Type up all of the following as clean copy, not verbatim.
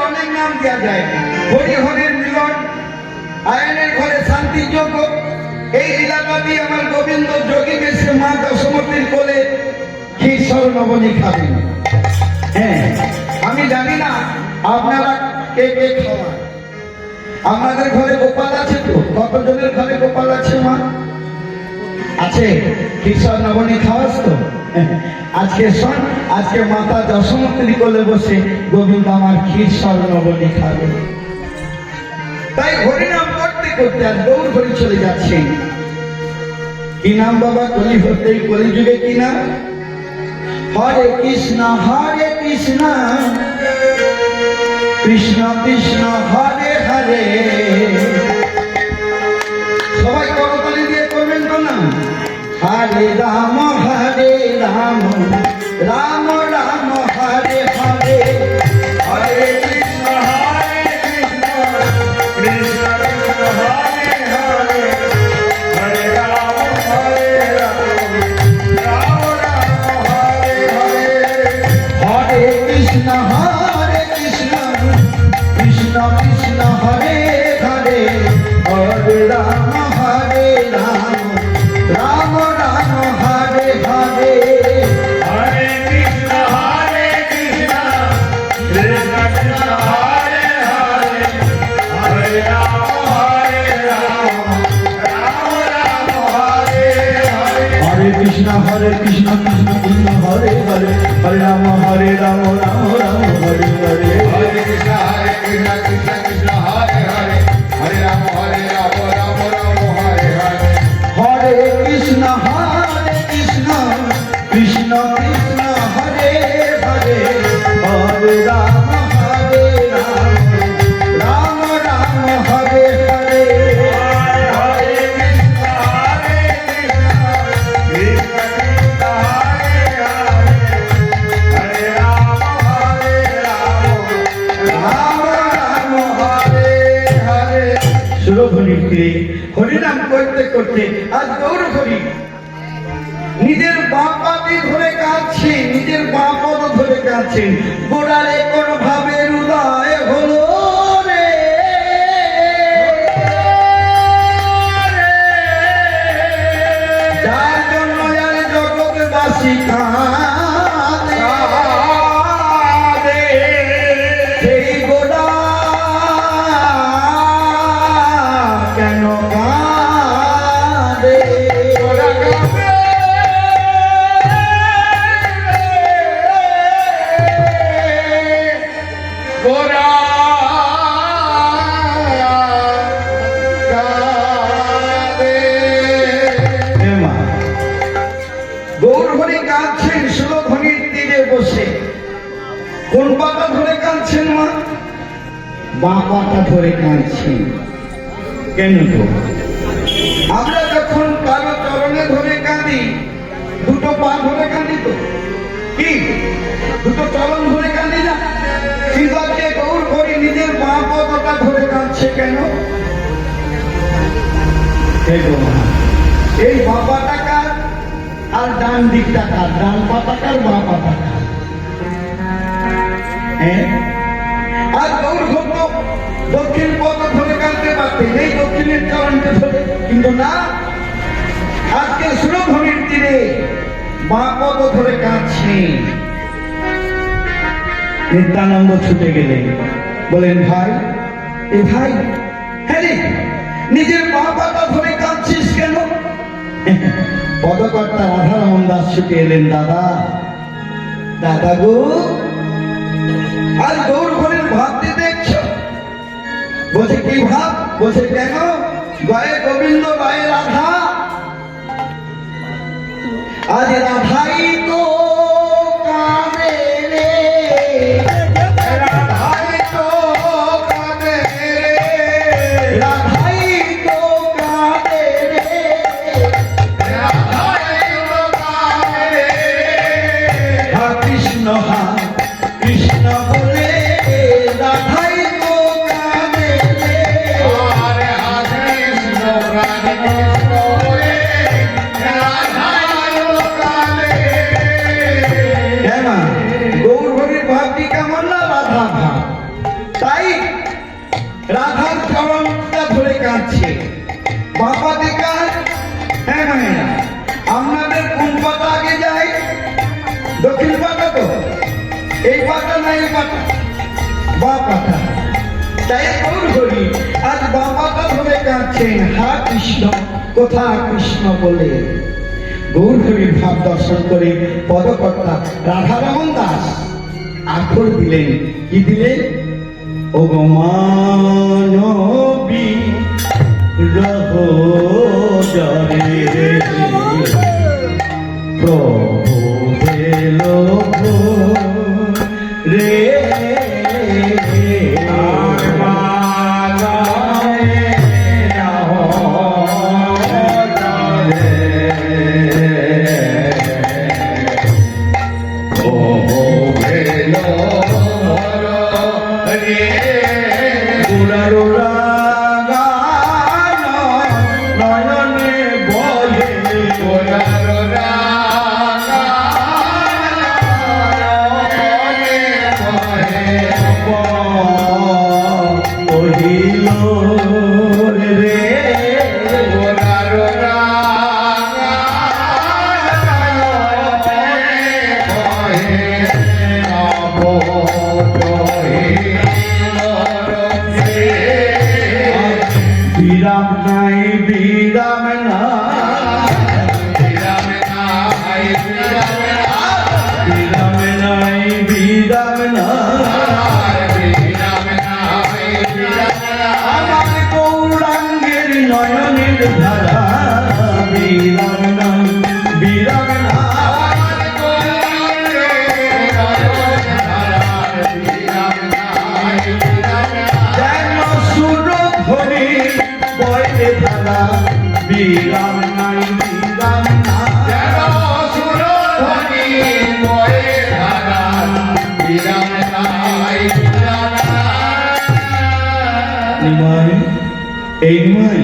অনেক নাম দেওয়া যায়। হরি হরির মিলন, আয়নের ঘরে শান্তি যোগ্য। এই এলাকাতেই আমার গোবিন্দ যোগী বেশে মা দশমতীর কোলে ক্ষীর নবনী খাবেন। হ্যাঁ, আমি জানি না আপনারা কে কে খাওয়ান। আপনাদের ঘরে গোপাল আছে তো? কতজনের ঘরে গোপাল আছে মা? আছে। ক্ষীর নবনী খাওয়াস তো? আজকে শোন, আজকে মাতা দশমতীর কোলে বসে গোবিন্দ আমার ক্ষীর নবনী খাবে। তাই হরিনাম করতে করতে আজ গৌর হরি চলে যাচ্ছে। কি নাম বাবা? কলি হতেই কলিযুগে কি নাম? হরে কৃষ্ণ কৃষ্ণ কৃষ্ণ হরে হরে। সবাই করতালি দিয়ে করবেন তো না? হরে রাম রাম রাম রাম হরে হরে। হরে কৃষ্ণ কৃষ্ণ কৃষ্ণ হরে হরে। হরে রাম রাম রাম হরে হরে। হরে কৃষ্ণ কৃষ্ণ কৃষ্ণ হরে হরে। হরে রাম রাম রাম হরে হরে। হরে কৃষ্ণ কৃষ্ণ কৃষ্ণ হরে হরে। হরে রাম রাম রাম হরে হরে। হরে কৃষ্ণ কৃষ্ণ কৃষ্ণ হরে হরে। হরে রাম রাম রাম হরে হরে। হরে কৃষ্ণ কৃষ্ণ কৃষ্ণ হরে হরে। হরে রাম রাম রাম হরে হরে। হরে কৃষ্ণ কৃষ্ণ কৃষ্ণ হরে হরে। হরে রাম রাম রাম হরে হরে। হরে কৃষ্ণ কৃষ্ণ কৃষ্ণ হরে হরে। হরে রাম রাম হরে হরে। সুরভূমির তীরে হরিনাম করতে করতে আজ গৌর হরি নিজের বাঁ পাটি ধরে কাঁদছেন, নিজের বাঁ পদ ধরে কাঁদছেন। গোড়ারে কোন ভাবের উদয় হলো রে, যার জন্য আর জগৎবাসী কাঁদে। সেই গোড়া কেন কাঁদে? গৌর হরি কাঁদছেন সুরভূমির তীরে বসে। কোন পাতা ধরে কাঁদছেন মা? বাঁ পাতা ধরে কাঁদছেন। কেন তো? আমরা যখন কারো চরণে ধরে কাঁদি, দুটো পা ধরে কাঁদি তো? কি দুটো চরণ ধরে কাঁদি না? কিন্তু আজকে গৌর হরি নিজের বাঁ পাতা ধরে কাঁদছে কেন? এই বাঁ পাতা কার আর ডান দিকটা কার? ডান পাতা কার, বাঁ পাতা কার? আর গৌর ভক্ত দক্ষিণ পদ ধরে কাঁদতে পারতেন, এই দক্ষিণের চরণকে ধরে, কিন্তু না, আজকে সুরভূমির তীরে বাঁ পদ ধরে কাঁদছেন। নিত্যানন্দ ছুটে গেলেন, বলেন ভাই, এ ভাই, হ্যাঁ নিজের বাঁ পাতা ধরে কাঁদছিস কেন? পদকর্তা রাধারমন দাস ছুটে এলেন, দাদা দাদা গো, আর গৌর ঘরের ভাবতে দেখছো? বলছে কি ভাব? বলছে কেন? গায়ে গোবিন্দ, গায়ে রাধা। আজ রাধাই তো কাঁদে রে, রাধাই তো কাঁদে রে, রাধাই তো কাঁদে রে, রাধাই তো কাঁদে রে। হা কৃষ্ণ, হা কৃষ্ণ বলে রাধাই তো কাঁদে রে। আরে হা কৃষ্ণ, রাধে কৃষ্ণ বলে রাধাই তো কাঁদে কাঁদছে। বাবা দেখা হ্যাঁ মায়েরা, আপনাদের কোন পাতা আগে যায়? দক্ষিণ পাতা তো, এই পাতা না এই পাতা? বা পাতা। তাই গৌর হরি আজ বা পাতা ধরে কাঁদছেন, হা কৃষ্ণ কোথা কৃষ্ণ বলে। গৌর হরির ভাব দর্শন করে পদকর্তা রাধারমন দাস আখর দিলেন। কি দিলেন? ও গো মানবী রহ জরে প্রভু বেলো রে বিরাম নাই বিরাম না বিরাম নাই বিরাম নাই বিরাম না আমার গৌরাঙ্গের নয়নের ধারা বিরাম নাই বিরাম না যেন সুর ধরে বয়ে ধারা বিরাম নাই বিরাম না যেন সুর ধরে বয়ে ধারা বিরাম নাই বিরাম না। নিমাই এই নিমাই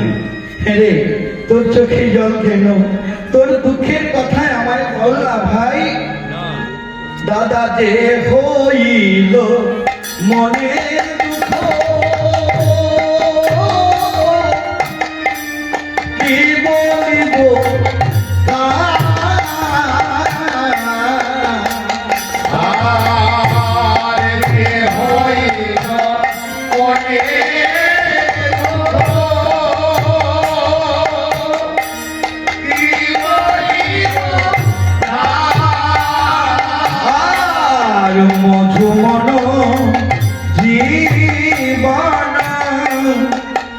রে, তোর চোখে জল কেন? তোর দুঃখের কথায় আমায় বল না ভাই। দাদা যে হইল মনের কি বলিব মধুমন জীবন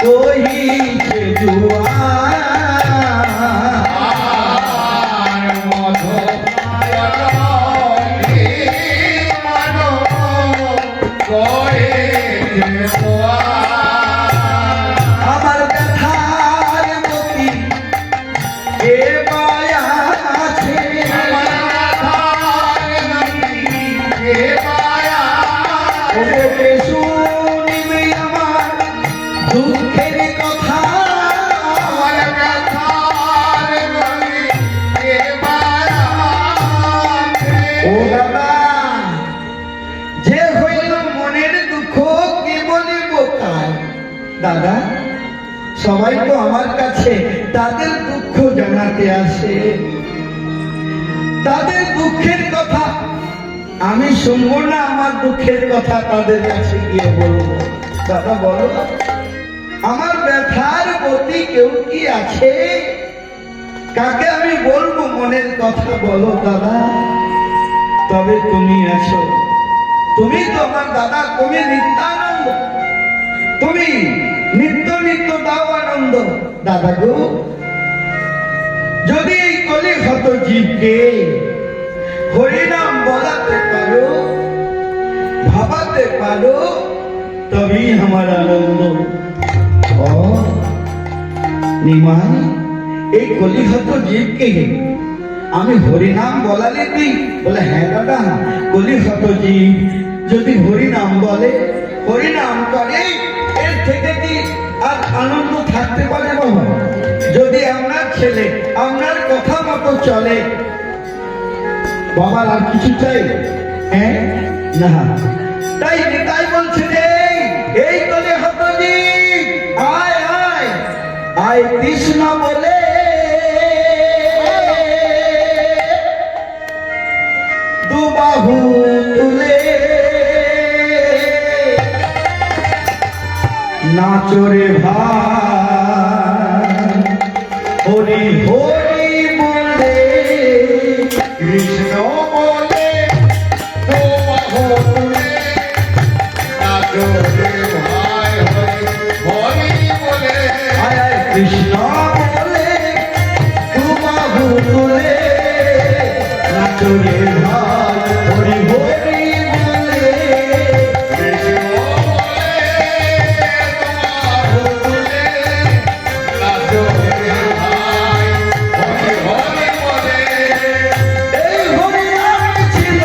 কহিছে আমার ব্যথার মতি এ মায়া আছে শুনিবে আমার দুঃখের কথা ও দাদা যে হইল মনের দুঃখ কে বলিব কার? দাদা সবাই তো আমার কাছে তাদের দুঃখ জানাতে আসে, তাদের দুঃখের কথা আমি শুনবো না? আমার দুঃখের কথা তাদের কাছে গিয়ে বলবো? দাদা বলো, আমার ব্যথার গতি কেউ কি আছে? কাকে আমি বলবো মনের কথা? বলো দাদা। তবে তুমি আছো, তুমি তো আমার দাদা, তুমি নিত্যানন্দ, তুমি নিত্য নিত্য দাও আনন্দ। দাদা গো, যদি এই কলি হত জীবকে হরিনাম বলাতে পারো, ভাবাতে পারো, তবেই আমার আনন্দ। ও নিমাই, এই কলিহত জীবকে আমি হরিনাম বলালে তুই? বলে হ্যাঁ দাদা, কলিহত জীব যদি হরিনাম বলে, হরিনাম করে, এর থেকে কি আর আনন্দ থাকতে পারে বাবা? যদি আপনার ছেলে আপনার কথা মতো চলে, বাবার আর কিছু চাই? হ্যাঁ না, তাই তাই বলছে যে এই কলে হত জীব আয় আয় আয় কৃষ্ণ বলে দুবাহু তুলে নাচরে ভাই হরি হরি বলে কৃষ্ণ বলে দুবাহু তুলে নাচো রে ভাই হরি হরি বলে আয় আয় কৃষ্ণ বলে দুবাহু তুলে নাচরে ভাই হরি হরি বলে কৃষ্ণ বলে দুবাহু তুলে নাচো রে ভাই হরি হরি বলে এই হরি নাম ছিল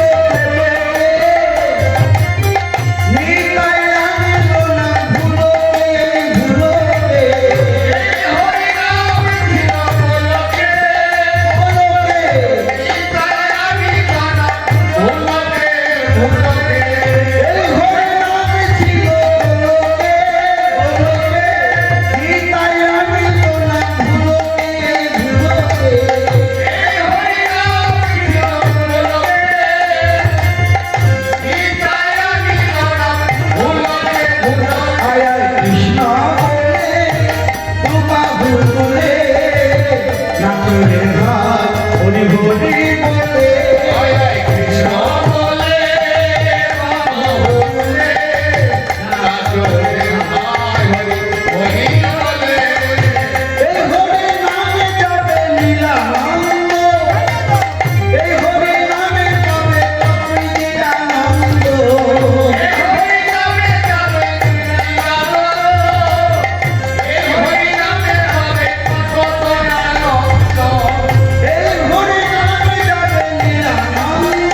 নিতাই আনিল না ভুলোকে ভুলোকে হরি নাম ছিল বলকে ভুলোকে তাই আমি জানা ভুলকে ভুলকে এই হরি নাম ছিল ভুলোকে ভুলোকে নিতাই আনিল না ভুলোকে ভুলোকে হরি নাম ছিল বলকে তাই আমি জানা ভুলকে ভুলকে আয় আয় কৃষ্ণ বলে দুবাহু তুলে নাচরে ভাই হরি হরি বলে জয় জয় কৃষ্ণ বলে বাবু বলে নাচো রে ভাই হরি হরি বলে এই হরি নামে যাবে নীলানন্দ এই হরি নামে যাবে কপিলানন্দ হরি নামে যাবে নিরালো এই হরি নামে হবে কত আনন্দ এই হরি নামে যাবে নীলানন্দ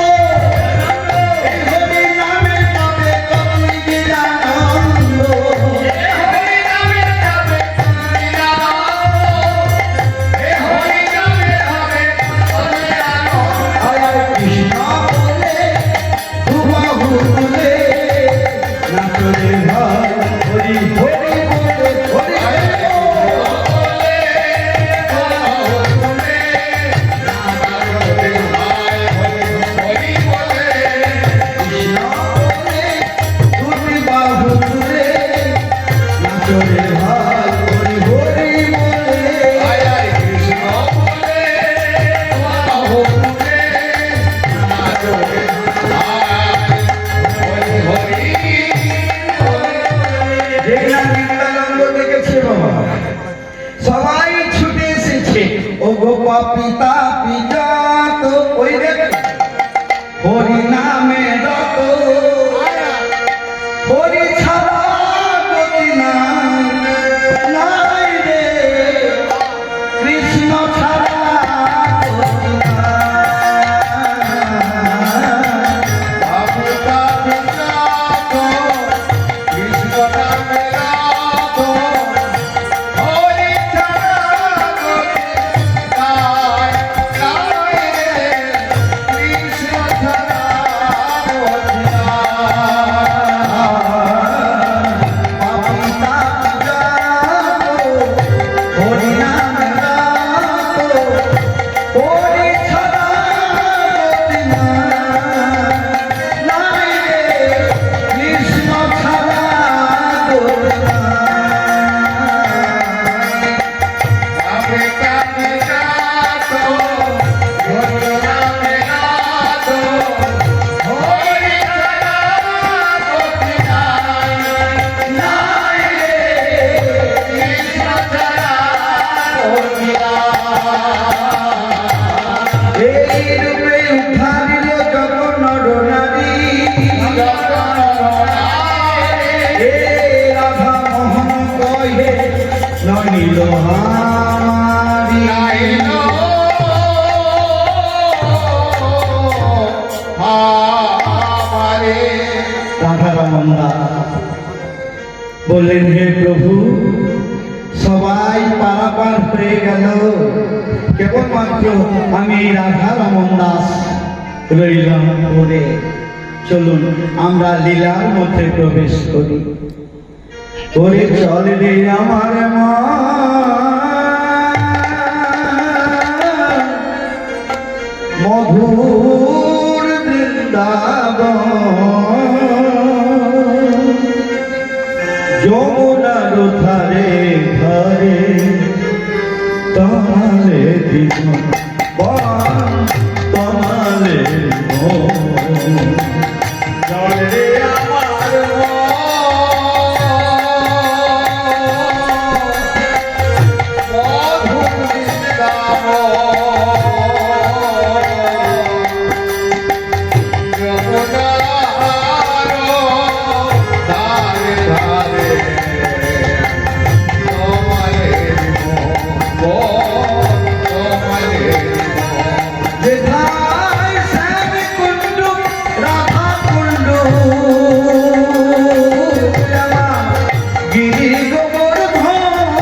এই হরি নামে যাবে কপিলানন্দ হরি নামে যাবে নিরালো এই হরি নামে হবে কত আনন্দ আয় আয় কৃষ্ণ বলে দুবাহু তুলে নাচরে ভাই হরি হরি বলে হরি হরি কৃষ্ণ বলে দুটি বাহু তুলে নাচরে ভাই হরি হরি বলে যেগুলা নিত্যানন্দ দেখেছে বাবা সবাই ছুটে এসেছে ও গো পিতা পিজাত ওই দেখ হরি নামে রত হরি ছাড়া গতি নাই নাই রে কৃষ্ণ ছাড়া গতি নাই। পিতা পিজাত হরি নামে রত হরি ছাড়া গতি নাই নাই রে কৃষ্ণ ছাড়া গতি নাই। এই রূপে উঠারিল যত নর নারী হে রাধা মোহন কহে ননিল হারি রাধারমন দাস বললেন হে প্রভু সবাই পারাপার হয়ে গেল কেবলমাত্র আমি রাধারমন দাস রইলাম পরে চলুন আমরা লীলার মধ্যে প্রবেশ করি ওরে চল রে আমার মা মধুর বৃন্দাবন যমুনার ধারে ধারে তোমালে জীবন তোমালে জলে আমার মধু যেথায় শ্যাম কুণ্ড রাধা কুণ্ড গিরি গোবর্ধন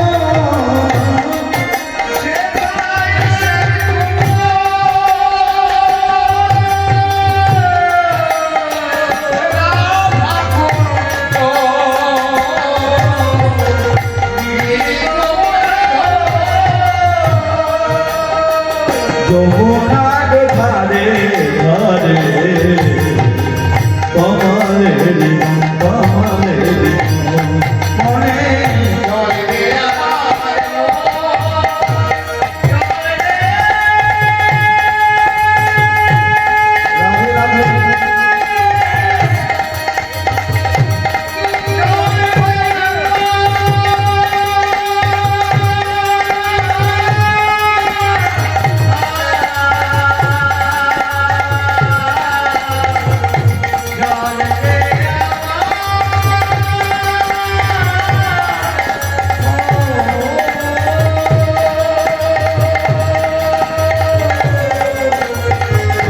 যমুনার ধারে ধারে কমলের কমলের মনে রাধে রাধে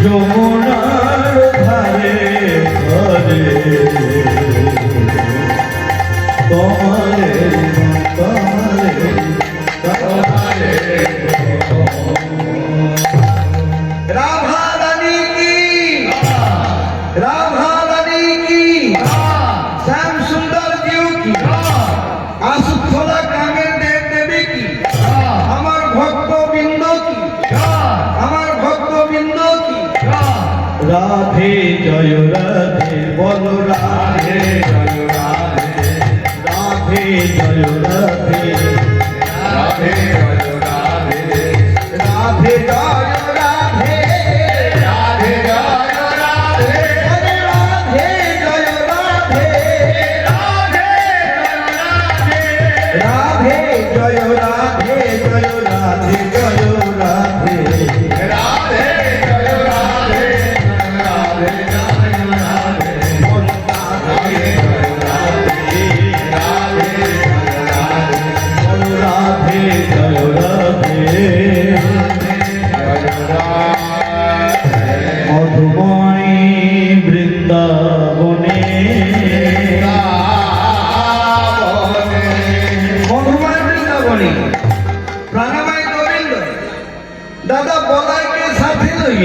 যমুনার ধারে ধারে কমলের কমলের রাধা রানী কি রাধা রানী কি শ্যাম সুন্দর জিউ কি আশুথলা কামের দেব দেবী কি আমার ভক্ত বৃন্দ কি আমার ভক্ত বৃন্দ কি রাধে জয় রাধে বল রাধে জয় রাধে রাধে জয় রাধে রাধে জয় রাধে রাধে জয় রাধে রাধে জয় রাধে হরে রাধে জয় রাধে রাধে জয় রাধে জয় রাধে জয় রাধে রাধে জয় রাধে মধুময় বৃন্দাবনে মধুময় বৃন্দাবনে প্রাণময় গোবিন্দ দাদা বলাইকে সাথে লই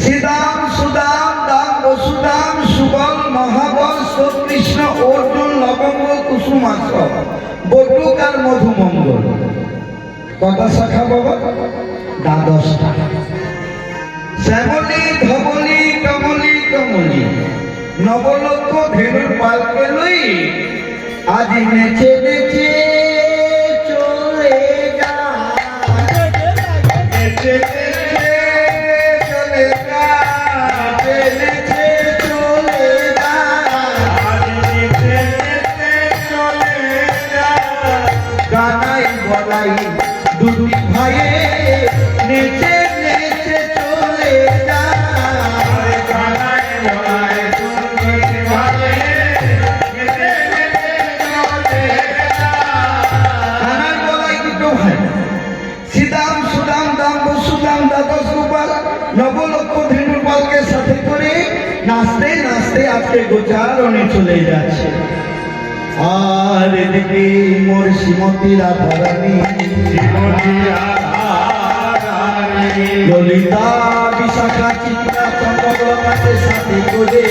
শ্রীদাম সুদাম দাম বসুদাম সুবল মহাবল শ্রীকৃষ্ণ অর্জুন লবঙ্গ কুসুমাস বটুক আর মধুমঙ্গল কটা শাখা বাবা দ্বাদশটা শ্যামলী ধবলী কমলী কমলী নবলক্ষ ধেনুর পালকে লই আজ নেচে নেচে চলে যা নেচে নেচে চলে যা নেচে চলে যা নেচে নেচে চলে যা গানাই বলাই দুটি ভাইয়ে নেচে নেচে চলে যা গানাই বলাই দুটি ভাইয়ে নেচে নেচে চলে যা গানাই বলাই দুটো ভাই শ্রীদাম সুদাম দাম বসুদাম দ্বাদশ গোপাল নবলক্ষ ধেনুপালকে সাথে করে নাচতে নাচতে আজকে গোচারণে চলে যাচ্ছে আর এদিকে মোর শ্রীমতী রাধারানী ললিতা বিশাখা চিত্রা চন্দ্রকলাকে সাথে করে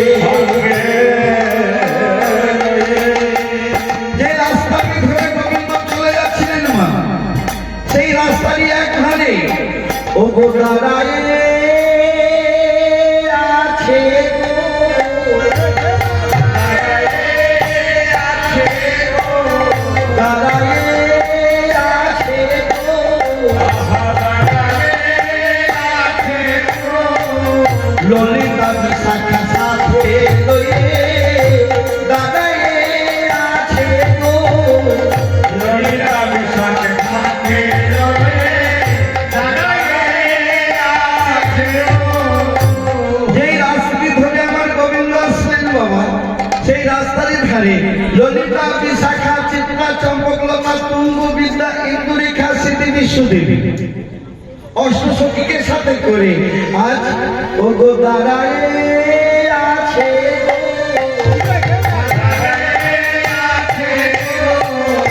যে রাস্তাটি ধরে গোবিন্দ চলে যাচ্ছিলেন মা সেই রাস্তারই এক ধারে ও গোদারায় ধারে ললিতা, বিশাখা, চিত্রা, চম্পকলতা, তুঙ্গ, বিদ্যা, ইন্দুরেখা, স্মৃতি, বিশ্বদেবী অষ্টসখীকে সাথে করে আজ ও গো দাঁড়ায় আছে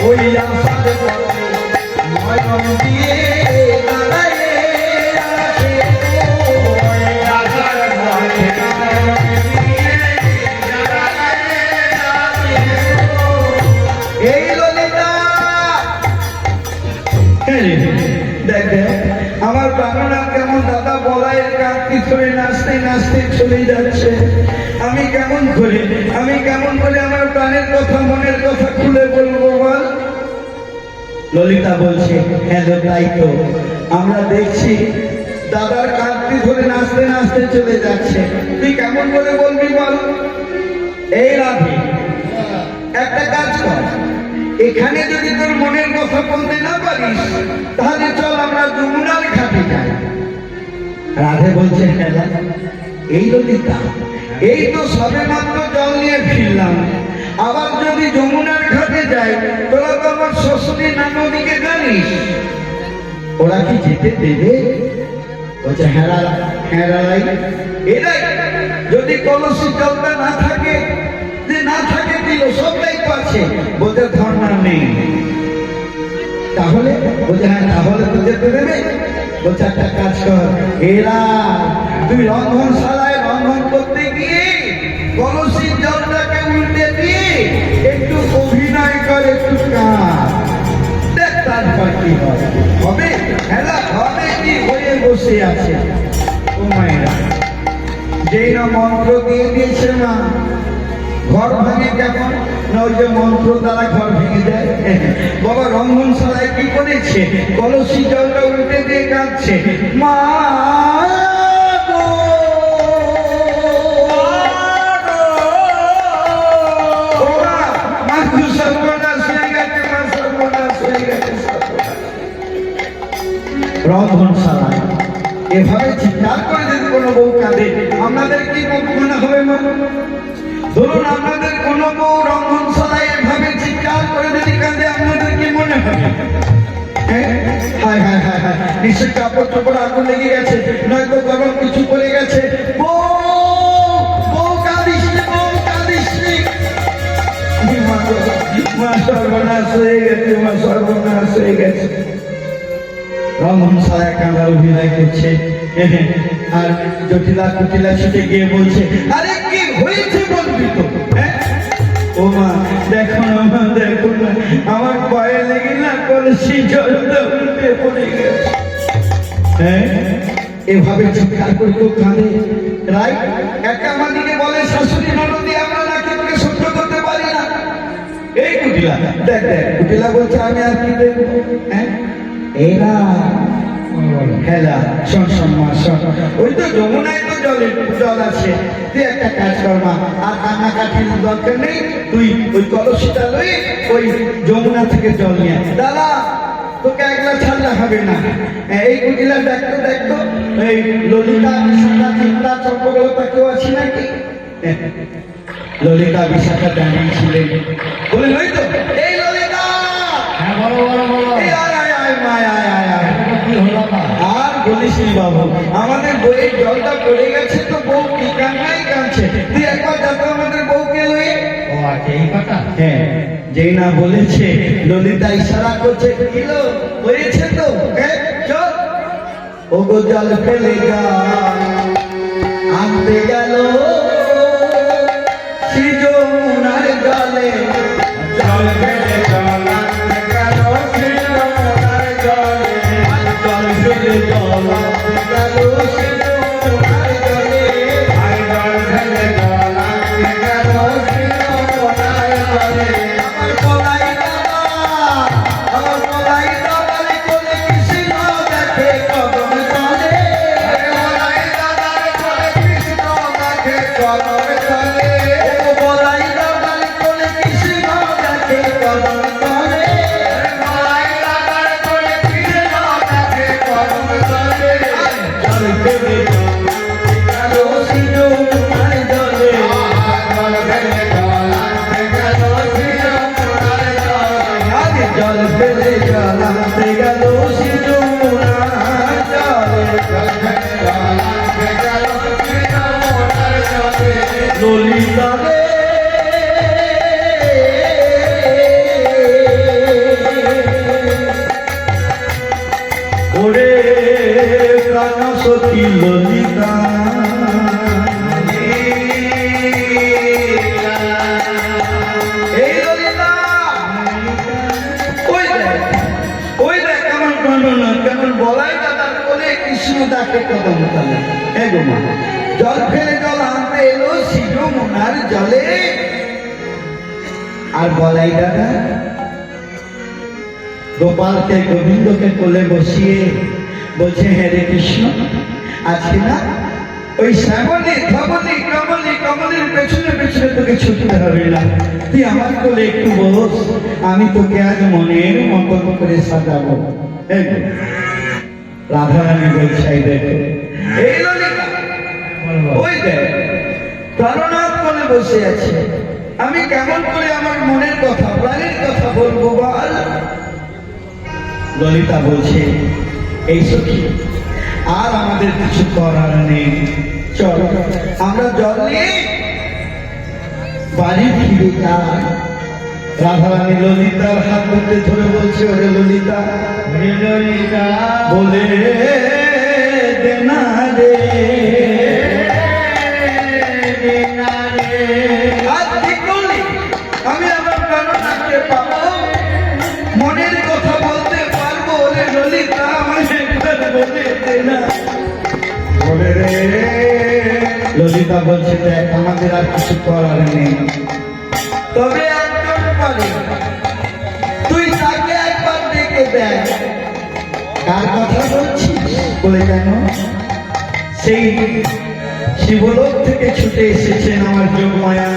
ওই আশার পথে নয়ন দিয়ে দাঁড়ায় আছে ওই আশার পথে এই ললিতা। দেখ দেখ আমার প্রাণনাথ কেমন দাদা বলাইয়ের কাঁদতি ধরে নাচতে নাচতে চলে যাচ্ছে। আমি কেমন করে আমার প্রাণের কথা মনের কথা খুলে বলবো বল? ললিতা বলছে হ্যাঁ গো, তাই তো আমরা দেখছি দাদার কাঁদতি ধরে নাচতে নাচতে চলে যাচ্ছে। তুই কেমন করে বলবি বল? এই রাধে, একটা কাজ কর, এখানে যদি তোর মনের কথা বলতে না পারিস তাহলে চল আমরা যমুনার ঘাটে যাই। রাধে বলছে হ্যাঁ এই ললিতা, এই তো সবে মাত্র জল নিয়ে ফিরলাম, আবার যদি যমুনার ঘাটে যাই তোরা তো আমার শ্বশুরি নানদিকে জানিস, ওরা কি যেতে দেবে? বলছে হ্যাঁ রাই, এরাই যদি কলসি জলটা না থাকে, যে না থাকে দিল সবটাই তো আছে, বলতে ধর্ণা নেই, তাহলে বলছে হ্যাঁ তাহলে তো যেতে দেবে। বলছে একটা কাজ কর, এরা তুই রন্ধনশালায় রন্ধন করতে গিয়ে কলসির জলটাকে উল্টে দিয়ে একটু অভিনয় করে একটু কাজ দেখ, তারপর কি হবে? হেলা হবে কি হয়ে বসে আছে। ও মায়েরা, যেই না মন্ত্র দিয়ে দিয়েছে মা, ঘর ভাঙে কেমন না, ওই যে মন্ত্র দ্বারা ঘর ভেঙে যায়। বাবা রন্ধনশালায় কি করেছে? কলসি জলটা উল্টে দিয়ে কাঁদছে, মা গো, ও মা, মা তো সর্বনাশ হয়ে গেছে, মা সর্বনাশ হয়ে গেছে। রন্ধনশালায় এভাবে চিৎকার করে যদি কোনো বউ কাঁদে আপনাদের কি মনে হবে? ধরুন আপনাদের কোনো বউ রন্ধনশালায় এভাবে চিৎকার করে যদি কাঁদে আপনাদের কি মনে হবে? হায় হায় হায় হায়, নিশ্চয় কাপড় চোপড় আগুন লেগে গেছে, নয়তো গরম কিছু পড়ে গেছে। বউ কাঁদিস নি, বউ কাঁদিস নি। মা সর্বনাশ হয়ে গেছে, মা সর্বনাশ হয়ে গেছে। রন্ধনশালায় কাঁদা অভিনয় করছে, আর জটিলা কুটিলা ছুটে গিয়ে বলছে আরে কি হয়েছে বলবি তো? ও মা দেখো না, মা দেখো না, আমার পায়ে লেগে না কলসি জলটা উল্টে পড়ে গেছে। এভাবে চিৎকার করে তো কাঁদে। রাই একা মাদিকে বলে শাশুড়ি ননদি আমরা নাকি তোকে সহ্য করতে পারি না। এই কুটিলা দেখ দেখ, কুটিলা বলছে আমি আর কি দেখবো? এরা হেলা শোন শোন মা শোন, ওই তো যমুনায় তো জল আছে, তুই একটা কাজ কর মা, আর কান্নাকাটির দরকার নেই, তুই ওই কলসিটা লই ওই যমুনা থেকে জল নিয়ে। দাদা তোকে একলা ছাড়লে হবে না। এই কুটিলা দেখতো এই ললিতা, বিশাখা, চিত্রা, চম্পকলতা কেউ আছে নাকি? ললিতা বিশাখা দাঁড়িয়ে ছিলেন, বলে ওই তো এই ললিতা। হ্যাঁ বলো বলো বলো, আর বলিস নি বাবু, আমাদের বইয়ের জলটা পড়ে গেছে তো বউ কি কান্নাই কাঁদছে, তুই একবার যাতে আমাদের বউকে লয়ে। ও আচ্ছা এই কথা। হ্যাঁ, যেই না বলেছে ললিতা ইশারা করছে, কিলো হয়েছে তো, চল। ও গো জল ফেলে গা আনতে গেল শ্রী যমুনার জলে, জল ফেলে জল আনতে গেল শ্রী যমুনার জলে, জল ফেলে জল আনতে গেল শ্রী যমুনার জলে, জল ফেলে জল আনতে গেল শ্রী যমুনার জলে। আমার পলাই দাদার কোলে কৃষ্ণ দেখে কদম তলে, দাদার কোলে কৃষ্ণ দেখে ফেলে জল আনতে গেল সে যমুনার জলে ললিতা রে ওরে প্রাণ সখী ললিতা এই ললিতা ওই দেখ কেমন গণনা কেমন বলাই দাদার কোলে কৃষ্ণ তাকে কদম তলে হে গো মা জল ফেলে জল আনতে এলো শিব মোনার জলে আর বলাই দাদা গোপালকে গোবিন্দকে কোলে বসিয়ে বলছে হরে কৃষ্ণ আজকে না ওই শ্যামলী ধবলী কমলী কমলীর পেছনে পেছনে তোকে ছুটতে হবে না তুই আমার কোলে একটু বস আমি তোকে আজ মনের মতন করে সাজাবো রাধারানী বলছে এই দেখো এই ললিতা ওই দেখ প্রাণনাথ কোলে বসে আছে আমি কেমন করে আমার মনের কথা প্রাণের কথা বলবো বল ললিতা বলছে এই সখী আর আমাদের কিছু করার নেই চল আমরা জল নিয়ে বাড়ি ফিরে যাই রাধারানী ললিতার হাত ধরতে ধরে বলছে ওরে ললিতা বলে দেনা রে আজ কি করলি আমি আমার প্রাণনাথকে পাবো মনের কথা বলতে পারবো ওরে ললিতা আমাকে একবার বলে দে না বলে রে ললিতা বলছে দেখ আমাদের আর কিছু করার নেই তবে একজন পারে তুই তাকে একবার ডেকে দেখ কার কথা বলছিস বলে কেন সেই শিবলোক থেকে ছুটে এসেছেন আমার যোগমায়া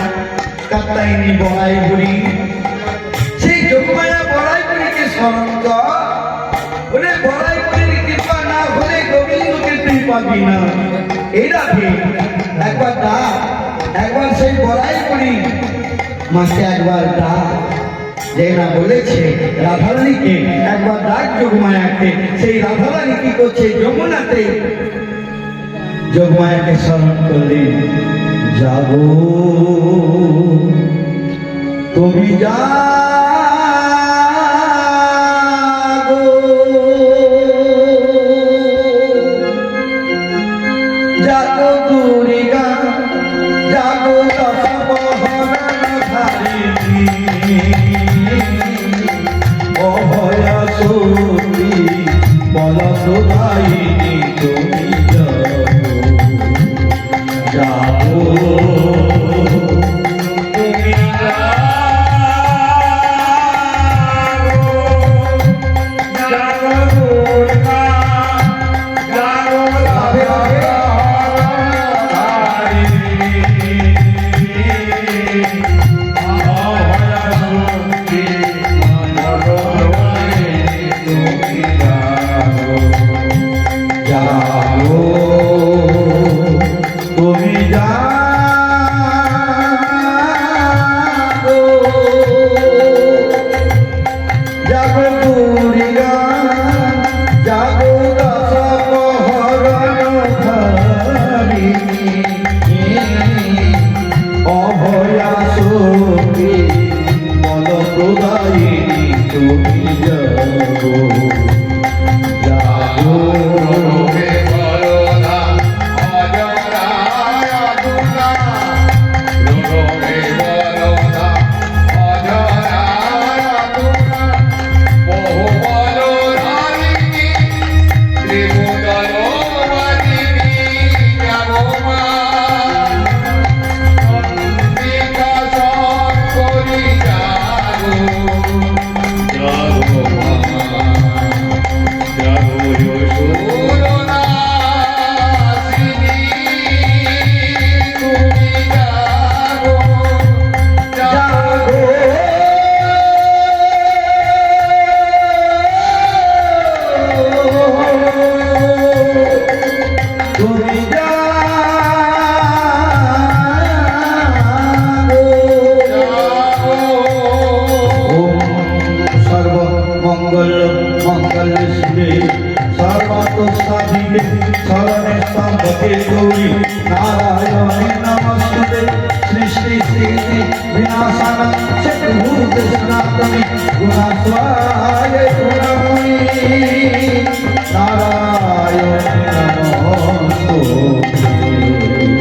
কাত্তায়নী বড়াই বুড়ি সেই যোগমায়া বড়াই বুড়িকে স্মরণ কর ওরে বড়াই বুড়ির কৃপা না হলে গোবিন্দকে তুই পাবি না এই রাখে একবার ডাক একবার সেই বড়াই বুড়ি মাকে একবার ডাক যে না বলেছে রাধারানীকে একবার ডাক যোগমায়াকে সেই রাধারানী কি করছে যমুনাতে যোগমায়াকে স্মরণ করলেন যাবো তুমি যাগো যাগো দুর্গা যাগো দশবহরণধারিণী অভয়া শক্তি বলদায়িনী তুমি যাগো তুমি জগৎকে গৌরী নারায়ণে নমস্তুতে সৃষ্টি স্থিতি বিনাশান চতুর্ভুত সনাতনী গুণাস্বায় গুণময়ী নারায়ণে নমস্তুতে।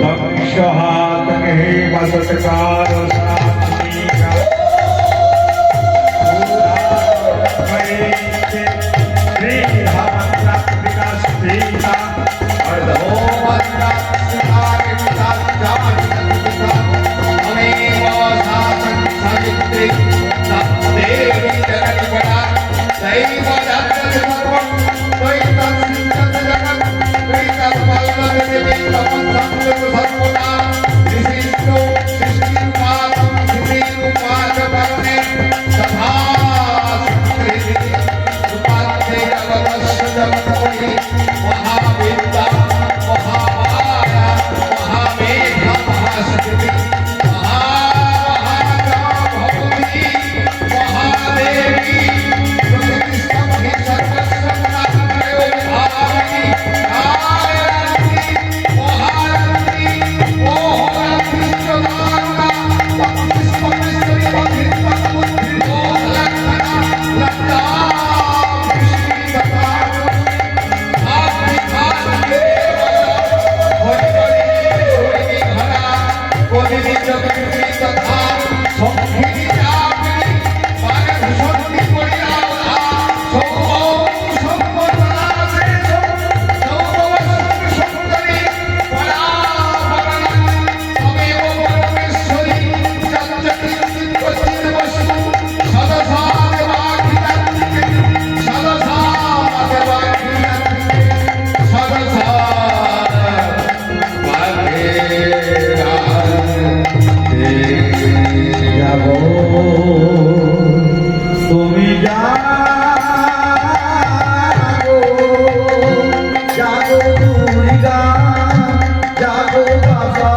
वंशहात हे वसतकार सनातनी का श्री धामना विनाशेना अर्धोमन्ना सिहारे साजामिता अमेव शासन सावित्री सप्तदेवी जननी बड़ा दैव दत्त सर्वं त्वयितं सिद्धं जगत् त्वयितं वल्लभ देवी तपं सर्वदा विशिष्टो सृष्टिपातं सुरीरूपाच परमे तथा सुकृति उपाध्ये जगतस्य जगतोहि महाविद्या महामाया महामेधा महाशक्ति महामहाभगवती महादेवी प्रकृतिस्थं सर्वस्वं नामयो भावि आयति महारति ओहरा कृष्णदारुणा तपस्वमेश्वरी पवित्रं बुद्धितो लक्षणा लज्जा विष्णु कथा आपकी खाते होरी घरा कोई भी जगती कथा संखी जापनी माने भूषणी कोरिया যাবো তুমি যাগো যাগো দুর্গা যাগো বাবা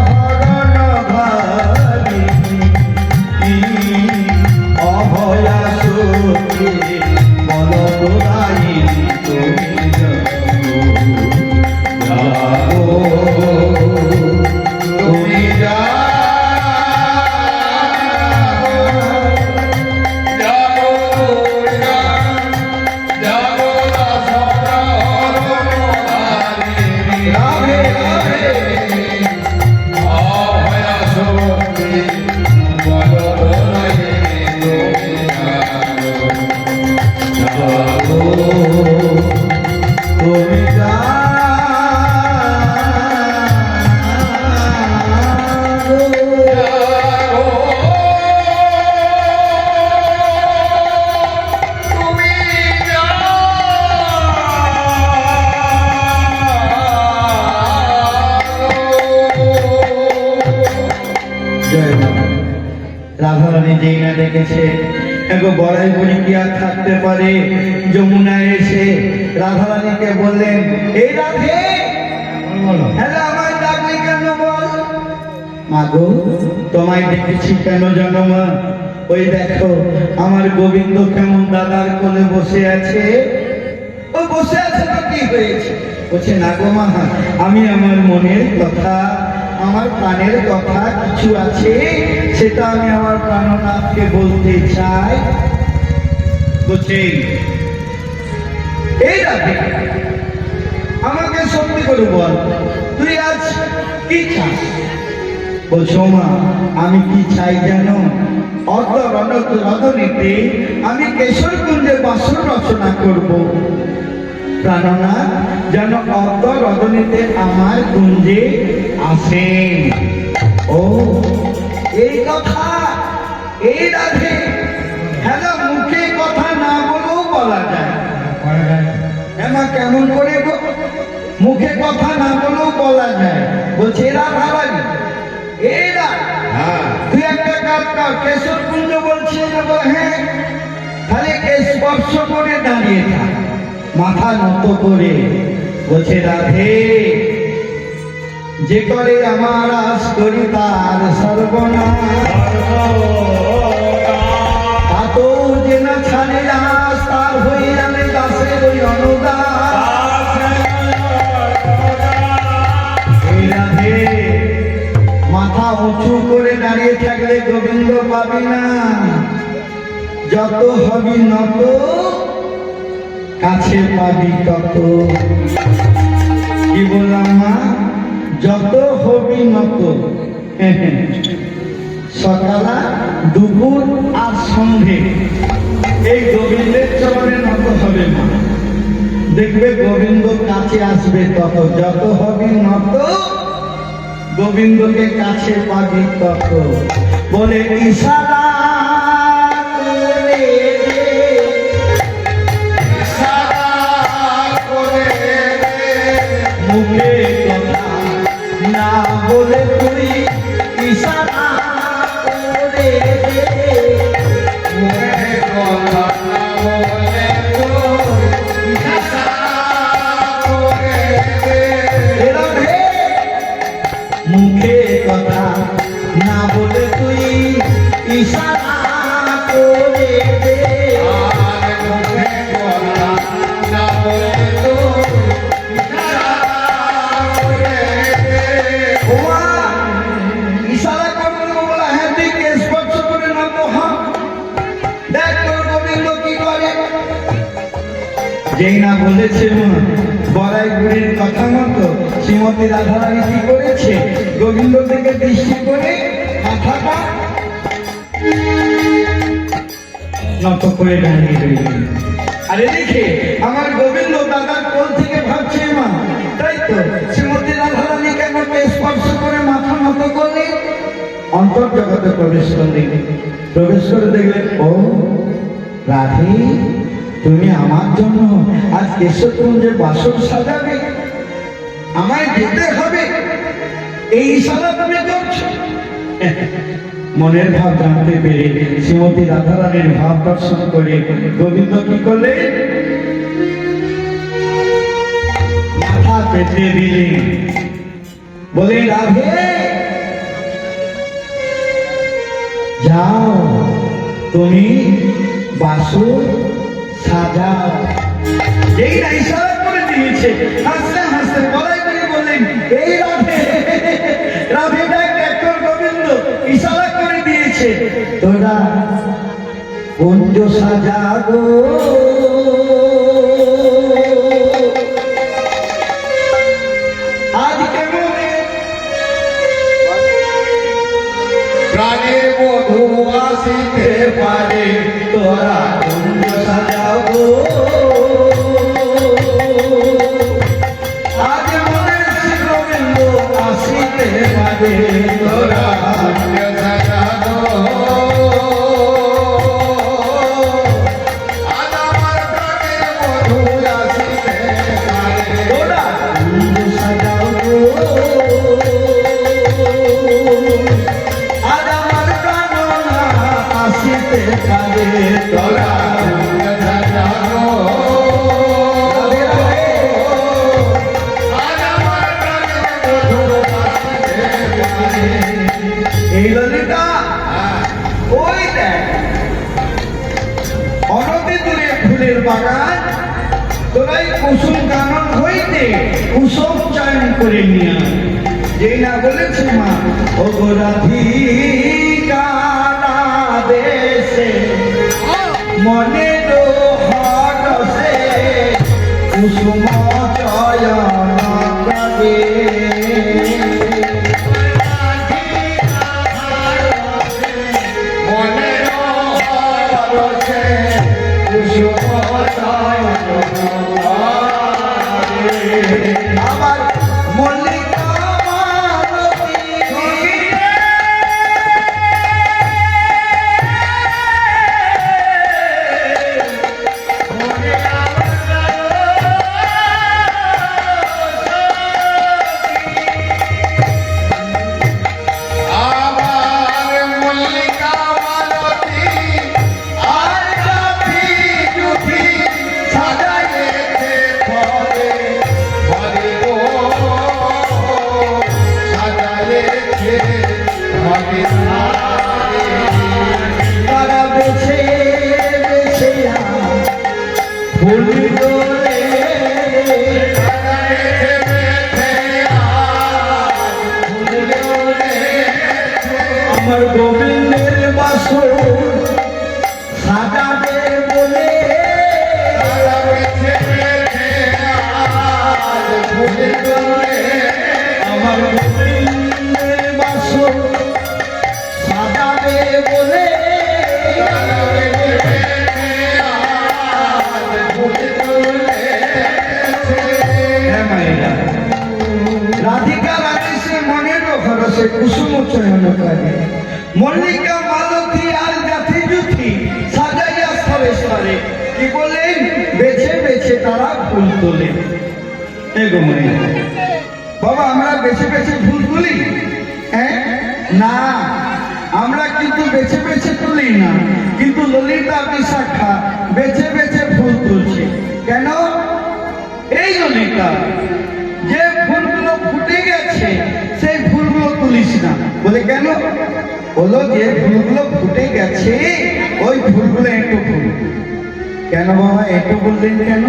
হরণ ভারিণী অভয়া সখী বলদায়িনী তুমি যাগো তুমি যাগো রাধারানী যেই না দেখেছে এগো বড়াই বুড়ি কি আর থাকতে পারে যমুনায় এসে রাধারানীকে বললেন এই রাধে হ্যালো আমায় ডাকলি কেন বল মাগো তোমায় ডেকেছি কেন জানো মা ওই দেখো আমার গোবিন্দ কেমন দাদার কোলে বসে আছে ও বসে আছে তো কি হয়েছে বলছে না গো মা আমি আমার মনের কথা আমার প্রাণের কথা কিছু আছে সেটা আমি আমার প্রাণনাথকে বলতে চাই বলছে এই রাতে আমাকে সত্যি করে বল তুই আজ কি চাস বলছো মা আমি কি চাই জানো রজনীতে আমি কেশর কুঞ্জে বাসন রচনা করব প্রাণনাথ যেন রজনীতে আমার কুঞ্জে আসেন ও এই কথা এই রাধে হ্যালো মুখে কথা না বলেও বলা যায় এমা কেমন করে গো মুখে কথা না বলেও বলা যায় বলছে এরা ভাবানি এরা তুই একটা কাজ কর কেশর কুঞ্জ বলছে হ্যাঁ তাহলে কেশ স্পর্শ করে দাঁড়িয়ে থাক মাথা নত করে বলছে রাধে যে করে আমার আশ করি তার সর্বনাশ তো যে না ছাড়ে আস তার হয়ে যাবে দাসের ওই অনুদাস যত হবি নত কাছে পাবি তত। কি বললাম মা? যত হবি নত, সকালা দুপুর আর সন্ধে এই গোবিন্দের চরণে নত হবে মা। দেখবে গোবিন্দ কাছে আসবে তত। যত হবি নত গোবিন্দকে কাছে পাবি তত। বলে ইশারা করে দে, ইশারা করে দে, মুখে কথা না বলে তুই ইশারা করে দে। মুখে কথা না বলে তুই ইশারা করে দে। রাধে, মুখে কথা না বলে তুই ইশারা করে দে। আর মুখে কথা না বলে তুই ইশারা করে দে। ওমা, ইশারা করতে বলা হ্যাঁ দিকে স্পর্শ করে না তো হ্যাঁ। দেখ তোর গোবিন্দ কি করে। যেই না বলেছে মা বড়াই গুড়ির কথা মতো শ্রীমতী রাধারানী কি করেছে? গোবিন্দ থেকে দৃষ্টি করে মাথাটা নত করে দাঁড়িয়ে রইলেন। আরে দেখে আমার গোবিন্দ দাদার কোল থেকে ভাবছে মা, তাই তো শ্রীমতী রাধারানী কেন স্পর্শ করে মাথা নত করলে? অন্তর্জগতে প্রবেশ করলেন। প্রবেশ করে দেখলেন, ও রাধে, তুমি আমার জন্য আজ কেশবকুঞ্জে বাসর সাজাবে, আমায় যেতে হবে, এই ইশারা তুমি করছো। মনের ভাব জানতে পেরে শ্রীমতী রাধারানীর ভাব দর্শন করে গোবিন্দ কি করলে? মাথা পেতে দিলেন। বলে রাধে, যাও তুমি বাসর সাজাও। যেই না ইশারা করে দিয়েছে, হাসতে হাসতে বলাই করে বললেন, এই রাধে, রাধে দেখ তোর গোবিন্দ ইশারা করে দিয়েছে, তোরা কুঞ্জ সাজাগো। আজ কেমন প্রাণের মধু আসিতে পারে, তোরা কুঞ্জ সাজাগো। আজ মনে গোবিন্দ আসিতে পারে, তোরা কুঞ্জ সাজাগো। আজ আমার প্রাণের মধু আসিতে পারে, তোরা কুঞ্জ সাজাগো। আজ আমার প্রাণনা আসিতে পারে, তোরা কুঞ্জ সাজাগো। রাধে রাধে। আজ আমার প্রাণের মধু আসিতে পারে। এই ললিতা, ওই দেখ অনতি দূরে ফুলের বাগান, তোরাই কুসুম কানন হইতে কুসুম চয়ন করে নিয়ে আয়। যেই না বলেছে মা, ও গো রাধিকা দেশে মনে হরসে কুসুম চয়ন করে। মনের পরশে কুসুম চয়ন করে। আমার মল্লিকা মালতী বসে কুসুম চয়ন করে মল্লিকা মালতী আর জাতি জুথি সাজাইয়া স্তরে স্তরে কি বললেন বেছে বেছে তারা ফুল তোলে বাবা আমরা বেছে বেছে ফুল তুলি হ্যাঁ না আমরা কিন্তু বেছে বেছে তুলি না কিন্তু ললিতা বিশাখা বেছে বেছে ফুল তুলছে কেন এই ললিতা যে ফুলগুলো ফুটে গেছে সেই ফুলগুলো তুলিস না বলে কেন বলো যে ফুলগুলো ফুটে গেছে ওই ফুলগুলো একটু ফুল কেন বাবা একটু বললেন কেন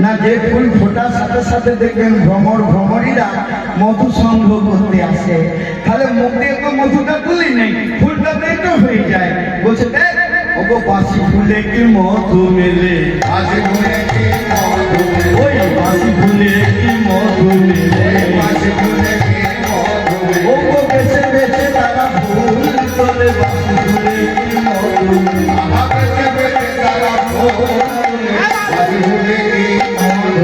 না যে ফুল ফোটার সাথে সাথে দেখবেন ভ্রমরীরা মধু সংগ্রহ করতে আসে তাহলে মুখ দিয়ে তো মধুটা তুলি নেই ফুলটা তো একটু হয়ে যায় বলছে দেখ ওগো বাসি ফুলে কি মধু মেলে বাসি ফুলে কি মধু মেলে ওই বাসি ফুলে কি মধু মেলে বাসি ফুলে কি মধু মেলে ওগো বেছে বেছে তারা ফুল তোলে বাসি ফুলে কি মধু মেলে বেছে বেছে তারা ফুল বাসি ফুলে কি মধু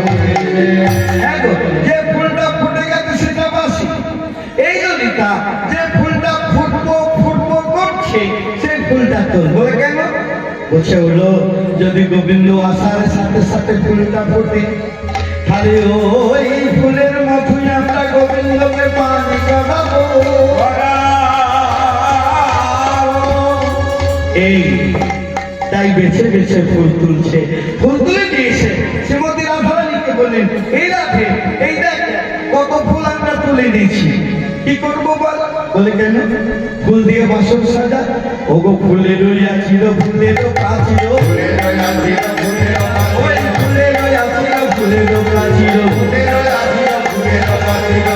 মেলে যে ফুলটা ফুটে গেছে সেটা বাসি এই ললিতা যে ফুলটা ফুটবো করছে সেই ফুলটা তোল বলে কেন বলছে হলো যদি গোবিন্দ আসার সাথে সাথে ফুলটা ফোটে তাহলে ওই ফুলের মধুই আমরা গোবিন্দকে পানি করাবো এই তাই বেছে বেছে ফুল তুলছে ফুল তুলে দিয়েছে শ্রীমতী রাধারানীকে বললেন এই রাধে এই দেখ কত ফুল আমরা তুলে দিয়েছি কি করবো বল বলে কেন ফুল দিয়ে বাসন সাজা ওগো ফুলের ছিল ফুলের কাছিল ওই ফুলের ফুলের কাছিল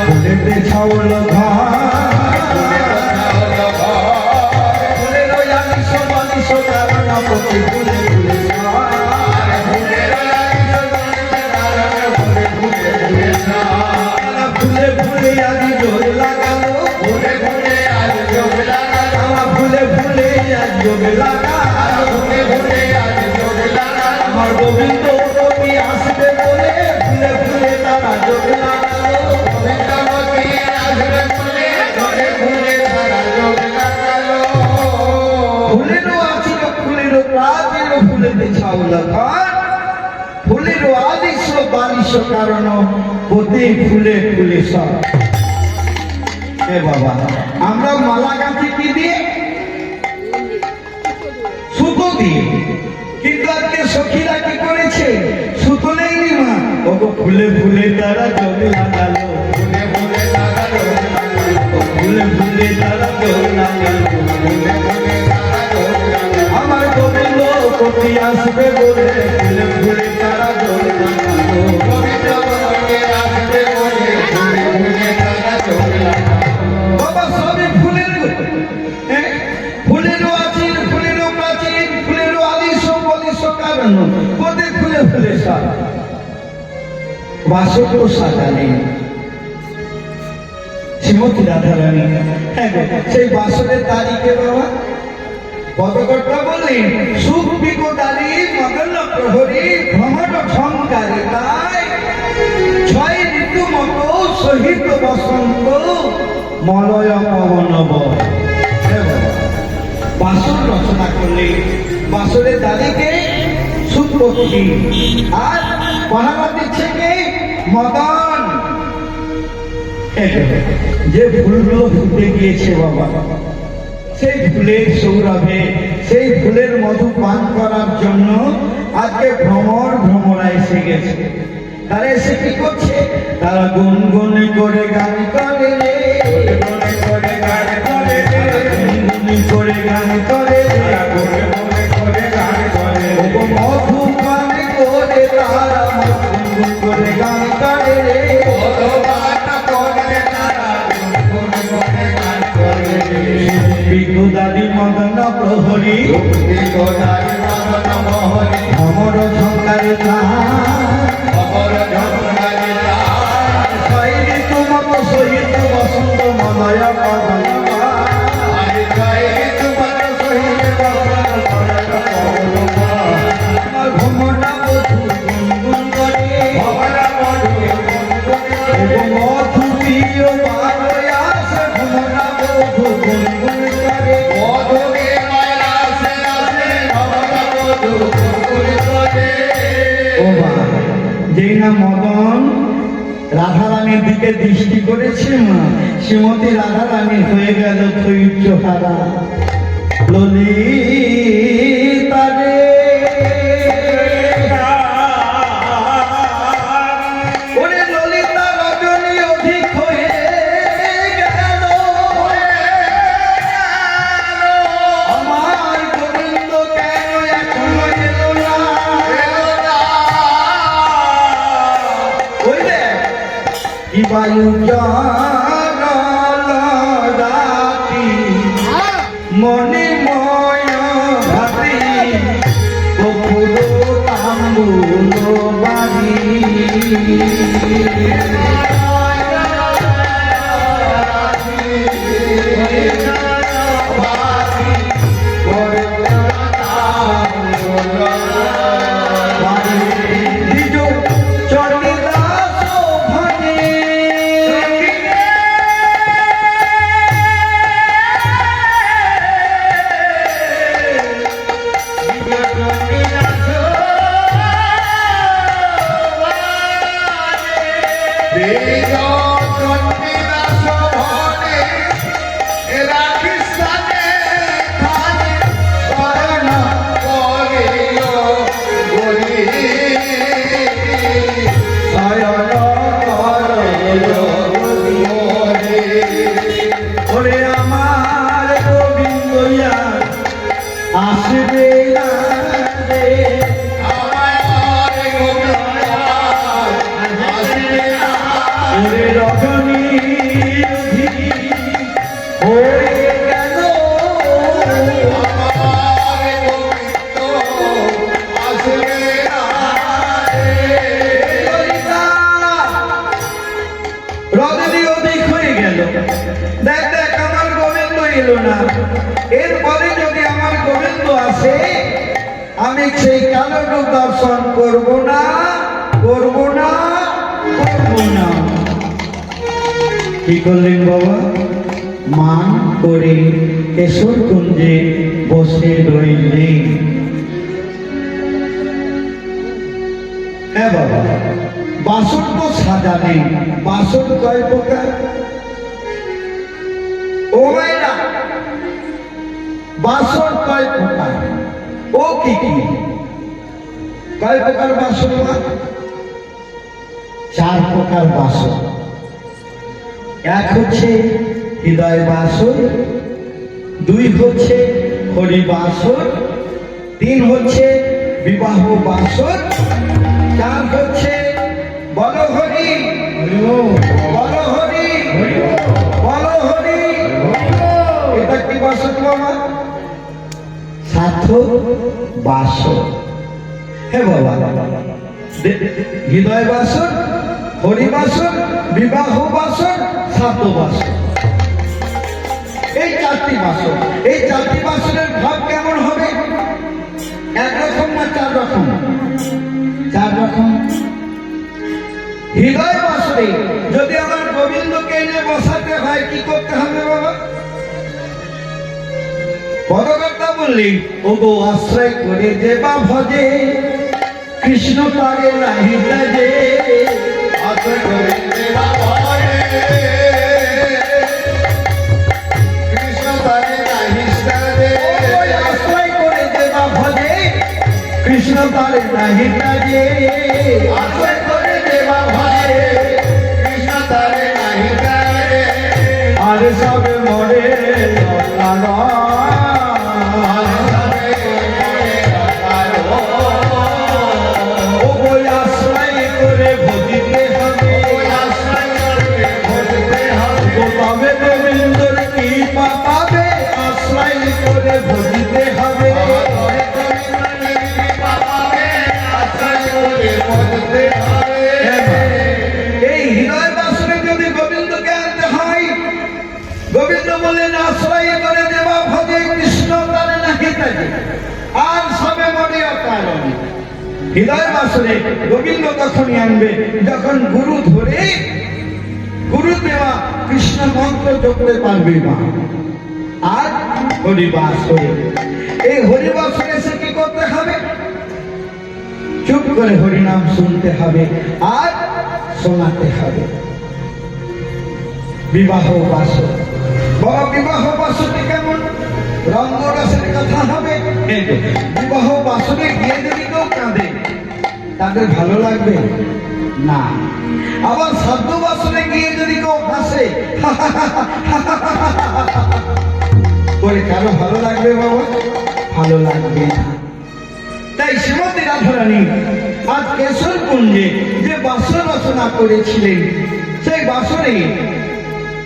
ফুলেতে ছাওল ফুলের আলিশ কারণ প্রতি ফুলে ফুলে ফুলে ফুলে আদি জোর লাগালো ফুলে ফুলে আজ যোগ লাগালো ফুলে ফুলে আজ যোগ লাগালো ফুলে ফুলে আজ যোগ লাগালো আমার গোবিন্দ কবি আসবে বলে ফুলে ফুলে তারা যোগ লাগালো গোবিন্দবতী আসবে ফুলে ফুলে ফুলে তারা যোগ লাগালো ফুলেরও আছিল ফুলেরও প্রাচীন ফুলেতে ছাউলা ঘর ফুলেরও আলিশ বালিশ কারণ প্রতি ফুলে ফুলে সব এ বাবা আমরা মালা গাঁথি কি দিয়ে সুতো দিয়ে কিন্তু আজকে সখীরা কি করেছে সুতো নেই মা ওগো ফুলে ফুলে তারা যোগ লাগালো ফুলে ফুলে তারা যোগ লাগালো ফুলে ফুলে তারা যোগ লাগালো ফুলে ফুলে তারা যোগ লাগালো আমার গোবিন্দ কবি আসবে বলে ফুলে ফুলে তারা যোগ লাগালো গোবিন্দবতী আসবে বলে ফুলে ফুলে তারা যোগ লাগালো বাবা সবই ফুলের ফুলেরও আছির ফুলেরও প্রাচীন ফুলেরও আলিশ বলিশ কারণ প্রতি ফুলে ফুলে সব বাসরও সাজা নেই শ্রীমতী রাধারানী সেই বাসরের তারিখে বাবা পদকর্তা বললেন সুখ বিকটারি মদন প্রহরী ভ্রমণ সংকারী তাই ছয় ঋতু মত সহিত বসন্ত মলয় পবন বাসর রচনা করলে বাসরের তারিখে সুপক্ষী আর পাহারা দিচ্ছে কে মদন যে ফুলগুলো ফুটে গিয়েছে বাবা সেই ফুলের সৌরভে সেই ফুলের মধু পান করার জন্য আজকে ভ্রমরা এসে গেছে তারা এসে কি করছে তারা গুনগুন করে গান করে রে মনে করে গান করে গুনগুন করে গান করে রে মনে করে গান করে মধু পান করে তারা গুনগুন করে গান করে রে ভগবান করে তারা মনে করে গান করে বিদ্যুদাদি মদন প্রহরী গোদারি মদন মোহনী অমর সংকারে অমর জনগারি শৈলী তুমত সহিত বসন্ত মলয় পদন আরে জয় তোমার সহিত ও বাবা, যেই না মদন রাধারানীর দিকে দৃষ্টি করেছে মা, শ্রীমতী রাধারানী হয়ে গেল ধৈর্য হারা। ললিতা রে, ওরে ললিতা রজনী অধিক হয়ে গেল, আমার গোবিন্দ কেন এখনো এলো না? ওই রে কি বায়ু রাতি মণিময় ভাতি কপুর তাম্বুল বাড়ি। ওরে আমার গোবিন্দয়া আসবে না রে, ওরে রজনী হয়ে গেল, রজনী অধিক হয়ে গেল। দেখ দেখ আমার গোবিন্দ এলো না, এরপরে যদি আমার গোবিন্দ আসে আমি সেই কালো রূপ দর্শন করব না, করব না, করব না। কি করলেন বাবা? মান করে কেশর কুঞ্জে বসে রইলেন। হ্যাঁ বাবা, বাসন তো সাজালেন, বাসন কয় প্রকার? ও ভাইরা, বাসন কয় প্রকার? ও কি কি কয় প্রকার বাসন? 4 প্রকার বাসন। এক হচ্ছে হৃদয় বাসন, 2 হচ্ছে হরি বাসন, 3 হচ্ছে বিবাহ বাসন, 4 হচ্ছে বল হরি, বল হরি, বল হরি। এটা কি বাসন বাবা? 7 বাসন। হে বাবা, হৃদয় বাসন, হরি বাসন, বিবাহ বাসন, 7 বাসন। এই 4টি বাসন, এই 4টি বাসনের ভাব কেমন হবে? একরকম না 4 রকম? 4 রকম। হৃদয় বাসনে যদি আমার গোবিন্দকে এনে বসাতে হয় কি করতে হবে বাবা? পদকর্তা বললেন, ও গো আশ্রয় করে দেবা ভজে, কৃষ্ণ পারে নাহি তাজে, আশ্রয় করে দেবা ভজে, কৃষ্ণ পারে নাহি তাজে, আশ্রয় করে দেবা ভজে, কৃষ্ণ পারে নাহি তাজে, আশ্রয় করে দেবা ভজে, কৃষ্ণ পারে নাহি তাজে, আরে সবে মরে লতানো, এই হৃদয় বাসনে যদি গোবিন্দকে আনতে হয়, গোবিন্দ বলেন আশ্রয় করে দেবা ভজে, কৃষ্ণ তারে নাহি তাজে, আর সবে মরে অকারণে। হৃদয় বাসনে গোবিন্দ তখনই আনবে যখন গুরু ধরে, গুরু দেওয়া কৃষ্ণ মন্ত্র জপতে পারবে না। আর হরিবাস হয়ে, এই হরিবাসনে সে কি করতে হবে? করে হরিনাম শুনতে হবে আর শোনাতে হবে। বিবাহ বাসর, বাবা বিবাহ বাসরটি কেমন? রঙ্গরসের কথা হবে। বিবাহ বাসরে গিয়ে যদি কেউ কাঁদে তাদের ভালো লাগবে না। আবার শ্রাদ্ধ বাসরে গিয়ে যদি কেউ হাসে করে কারো ভালো লাগবে বাবা? ভালো লাগবে না। তাই শ্রীমতী রাধারানী আজ কেশরকুঞ্জে যে বাসর রচনা করেছিলেন সেই বাসরে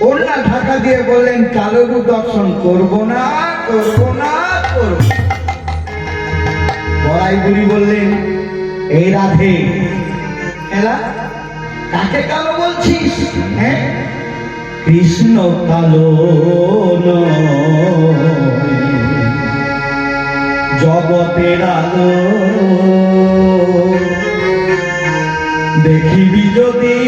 ওড়না ঢাকা দিয়ে বললেন কালো রূপ দর্শন করবো না, করবো না, করবো। বড়াই বুড়ি বললেন এই রাধে এরা কাকে কালো বলছিস? হ্যাঁ, কৃষ্ণ কালো নয়, জগতের আলো দেখিবি যদি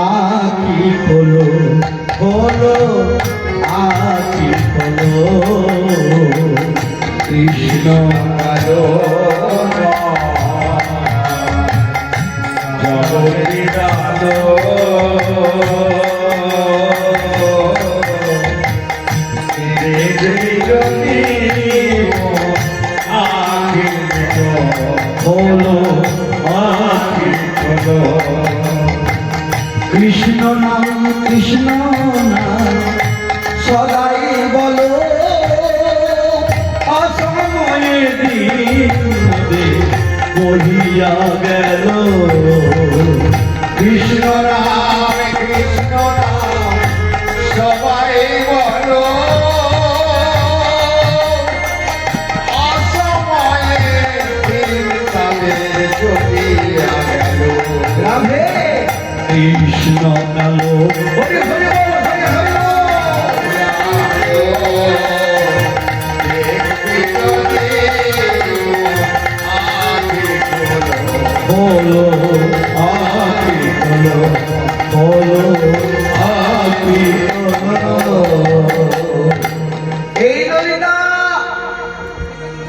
আখি খোলো, খোলো আখি খোলো, কৃষ্ণ কালো জগতের আলো দেখবি যদি আখি খোলো, আখি খোলো। কৃষ্ণ নাম, কৃষ্ণ নাম সদাই বলো, অসময়ে দিন বহিয়া গেল। কৃষ্ণ রাম, কৃষ্ণ রাম সবাই বলো, অসময়ে দিন কালে চলিয়া গেল। রাধে কৃষ্ণ কালো হরি হরি বল, হরি হরি বল। বলো আখি খোলো, বলো আখি খোলো। এই ললিতা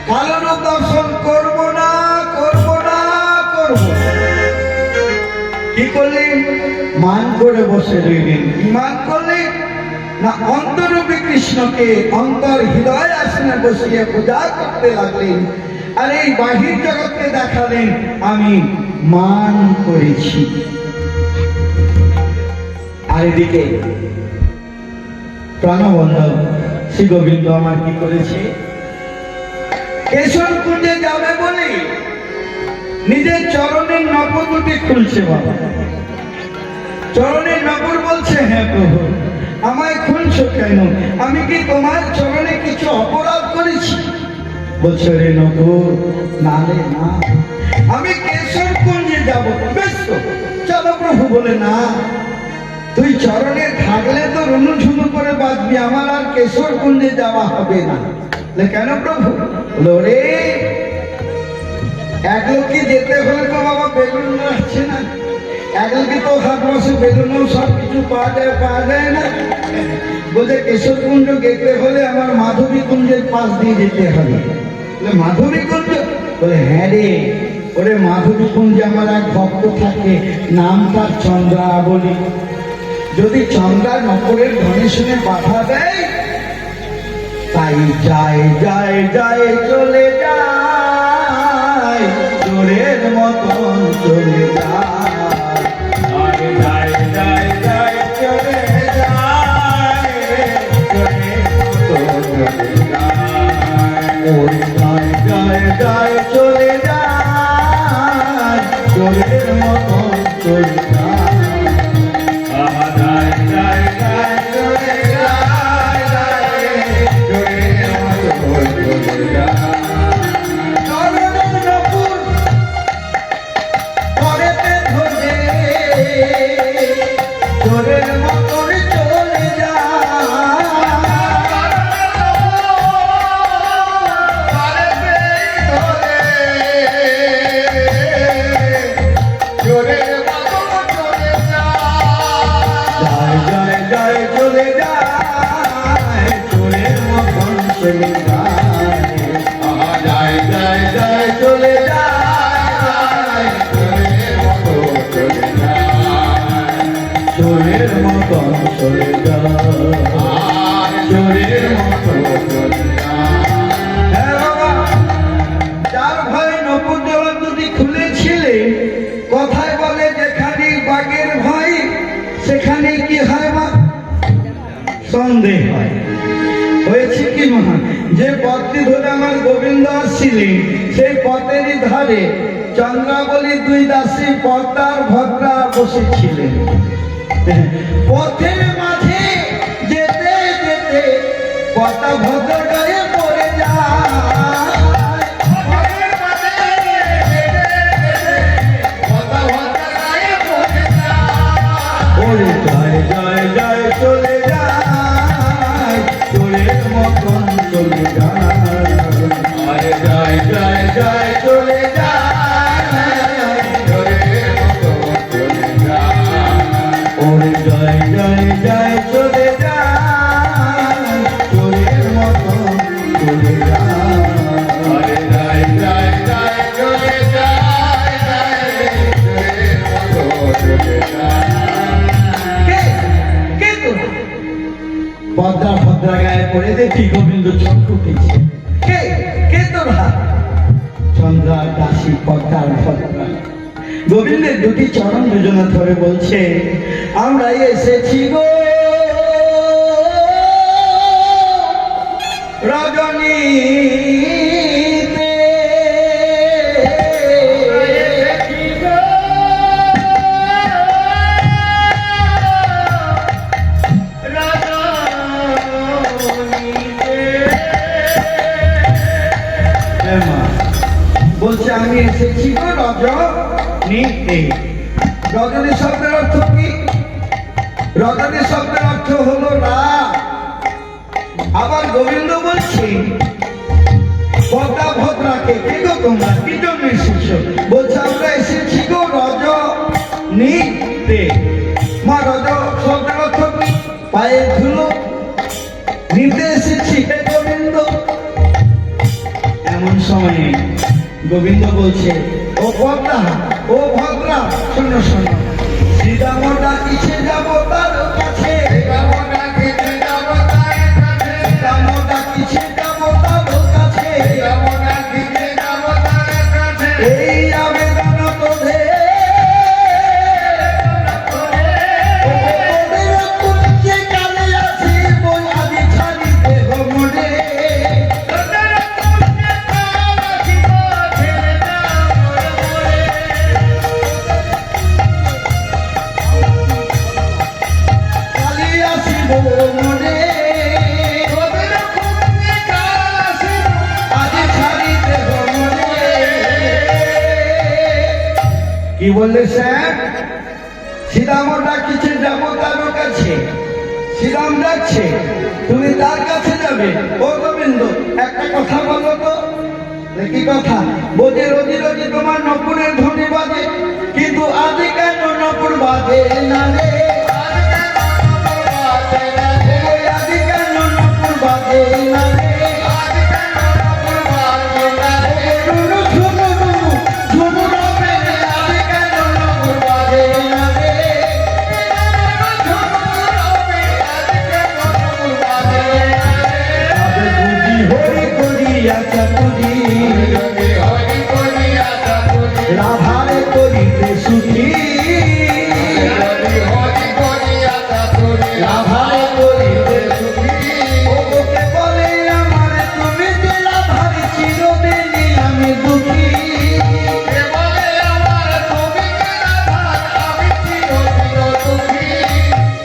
কালো রূপ দর্শন করবো না, করবো না, করবো। কি করলেন? মান করে বসে রইলেন। কি মান করলেন? না অন্তরূপী কৃষ্ণকে অন্তর হৃদয় আসনে বসিয়ে পূজা করতে লাগলেন। আর এই বাহির জগৎকে দেখালেন আমি মান করেছি। আর এদিকে প্রাণবন্ধব শ্রী গোবিন্দ আমার কি করেছে? কেশরকুঞ্জে যাবে বলে নিজের চরণের নপুর দুটি খুলছে বাবা। চরণের নপুর বলছে হ্যাঁ প্রভু, আমায় খুলছো কেন? আমি কি তোমার চরণে কিছু অপরাধ করেছি? বলছে রে নপুর না রে না, আমি কেশরকুঞ্জে যাব। বেশ তো চলো প্রভু। বলে না, তুই চরণে থাকলে তো রুনুঝুনু করে বাঁচবি, আমার আর কেশরকুঞ্জে যাওয়া হবে না। কেন প্রভু? বলো রে এক লোককে যেতে হলে তো বাবা বেলুন আসছে না, এক লোকে তো হাত বসে বেলুনও সব কিছু পাওয়া যায় না। বলছে কেশরকুঞ্জ যেতে হলে আমার মাধবী কুঞ্জের পাশ দিয়ে যেতে হবে। মাধবী কুঞ্জ? বলে হ্যাঁ রে, ওরে মাধবী কুঞ্জে আমার এক ভক্ত থাকে, নাম তার চন্দ্রাবলী। যদি চন্দ্রা নকরের ধনে শুনে বাধা দেয়, তাই যায় যায় যায় চলে যায়, চোরের মতন চলে যায়। যায় যায় যায় চলে যায়, চোরের মতো চলে যায়। ওই যায় যায় যায় চলে যায়, চোরের মতন চলে যায়। যায় যায় যায় চলে যায়, চোরের মতো চলে যায়। চরণের নপুর করেতে যে পথটি ধরে আমার গোবিন্দ আসছিলেন সেই পথেরই ধারে চন্দ্রাবলী দুই দাসী পদ্মার ভদ্রা বসেছিলেন। পথের মাঝে যেতে যেতে পদ্মা ভদ্র গায়ে পড়ে যায়। পথের মাঝে পদ্মা ভদ্রা গায়ে পড়ে যায়। ওরে জয় জয় জয় চলে যায়, চোরের মতন চলে যায়। আরে জয় জয় জয় চলে যায়, চোরের মতো চলে যায়। ওরে জয় জয় জয় চলে যায়, চোরের মতন চলে যায়। আরে জয় জয় জয় চলে যায়, চোরের মতো চলে যায়। কে কে তোরা? ভদ্রা ভদ্রা গায়ে পড়ে দেখি গোবিন্দ চোখ উঠেছে। কে কে তোরা? চন্দ্রা দাসী পদ্মার ভদ্রা। গোবিন্দের দুটি চরণ দুজনে ধরে বলছে, আমরা এসেছি গো রজনীতে, বলছে আমি এসেছি গো রজনীতে। রজনী শব্দের অর্থ কি? রজনী শব্দের অর্থ হলো রাত। আবার গোবিন্দ বলছে পদ্মা ভদ্রাকে, কে গো তোমরা কি জন্য এসেছো? বলছে আমরা এসেছি গো রজনীতে। মা রজ শব্দের অর্থ কি? পায়ে ধুলো নিতে এসেছি হে গোবিন্দ। এমন সময়ে গোবিন্দ বলছে, ও পদ্মা ও ভদ্রা, শোনো শোনো, শ্রীরাম ডাকিছে যাব তার কাছে, যাব ডাকিছে যাব তার কাছে, শ্রীরাম ডাকিছে যাব তার কাছে, যাব ডাকিছে যাব তার কাছে। এই আবেদন তোদের কালে আছে বই আদি ছাড়িতে হমরে। কি বললে স্যার? শ্রীরাম ডাকছে যাবো তার কাছে, শ্রীরাম ডাকছে তুমি তার কাছে যাবে। ও গোবিন্দ একটা কথা বলো তো। কি কথা? বোঝে রোজি রোজি তোমার নপুরের ধ্বনি বাজে, কিন্তু আজ কেন নপুর বাজে না রে? আজ কেন নপুর বাজে না রে? রাধারে করিতে সুখী, রাধারে করিতে সুখী। ওকে বলে আমার তুমি যে রাধার চিরদিনই আমি দুঃখী।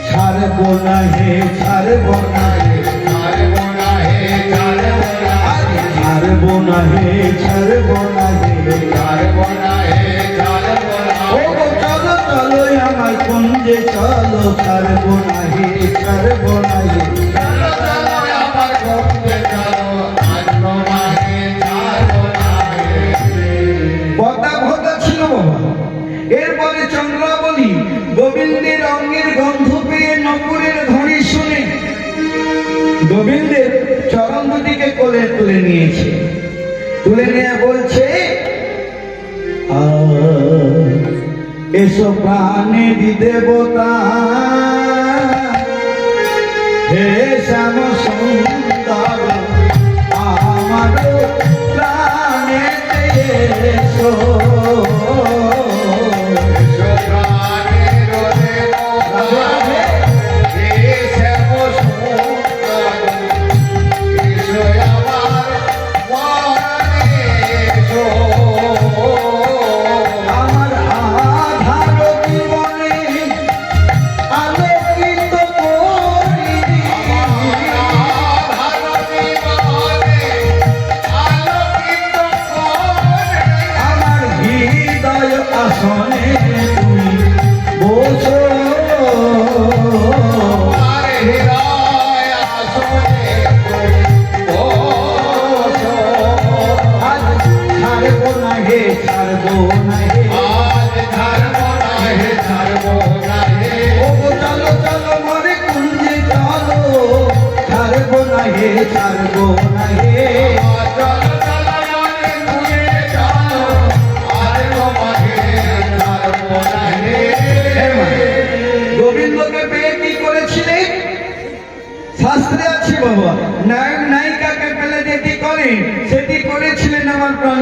ছাড়বো না হে ছাড়বো না হে, ছাড়বো না হে ছাড়বো না হে। ও চলো চলো আমার কুঞ্জে চলো, ছাড়বো না হে ছাড়বো না হে। পদ্মা ভদ্রা ছিল বাবা। এরপরে চন্দ্রাবলী গোবিন্দের অঙ্গের গন্ধ পেয়ে নপুরের ধ্বনি শুনে গোবিন্দের চরণ দুটিকে কোলে তুলে নিয়েছে। তুলে নিয়ে বলছে, এসো প্রাণেরই দেবতা, হে শ্যাম সুন্দর আমার প্রাণেতে এসো। আমার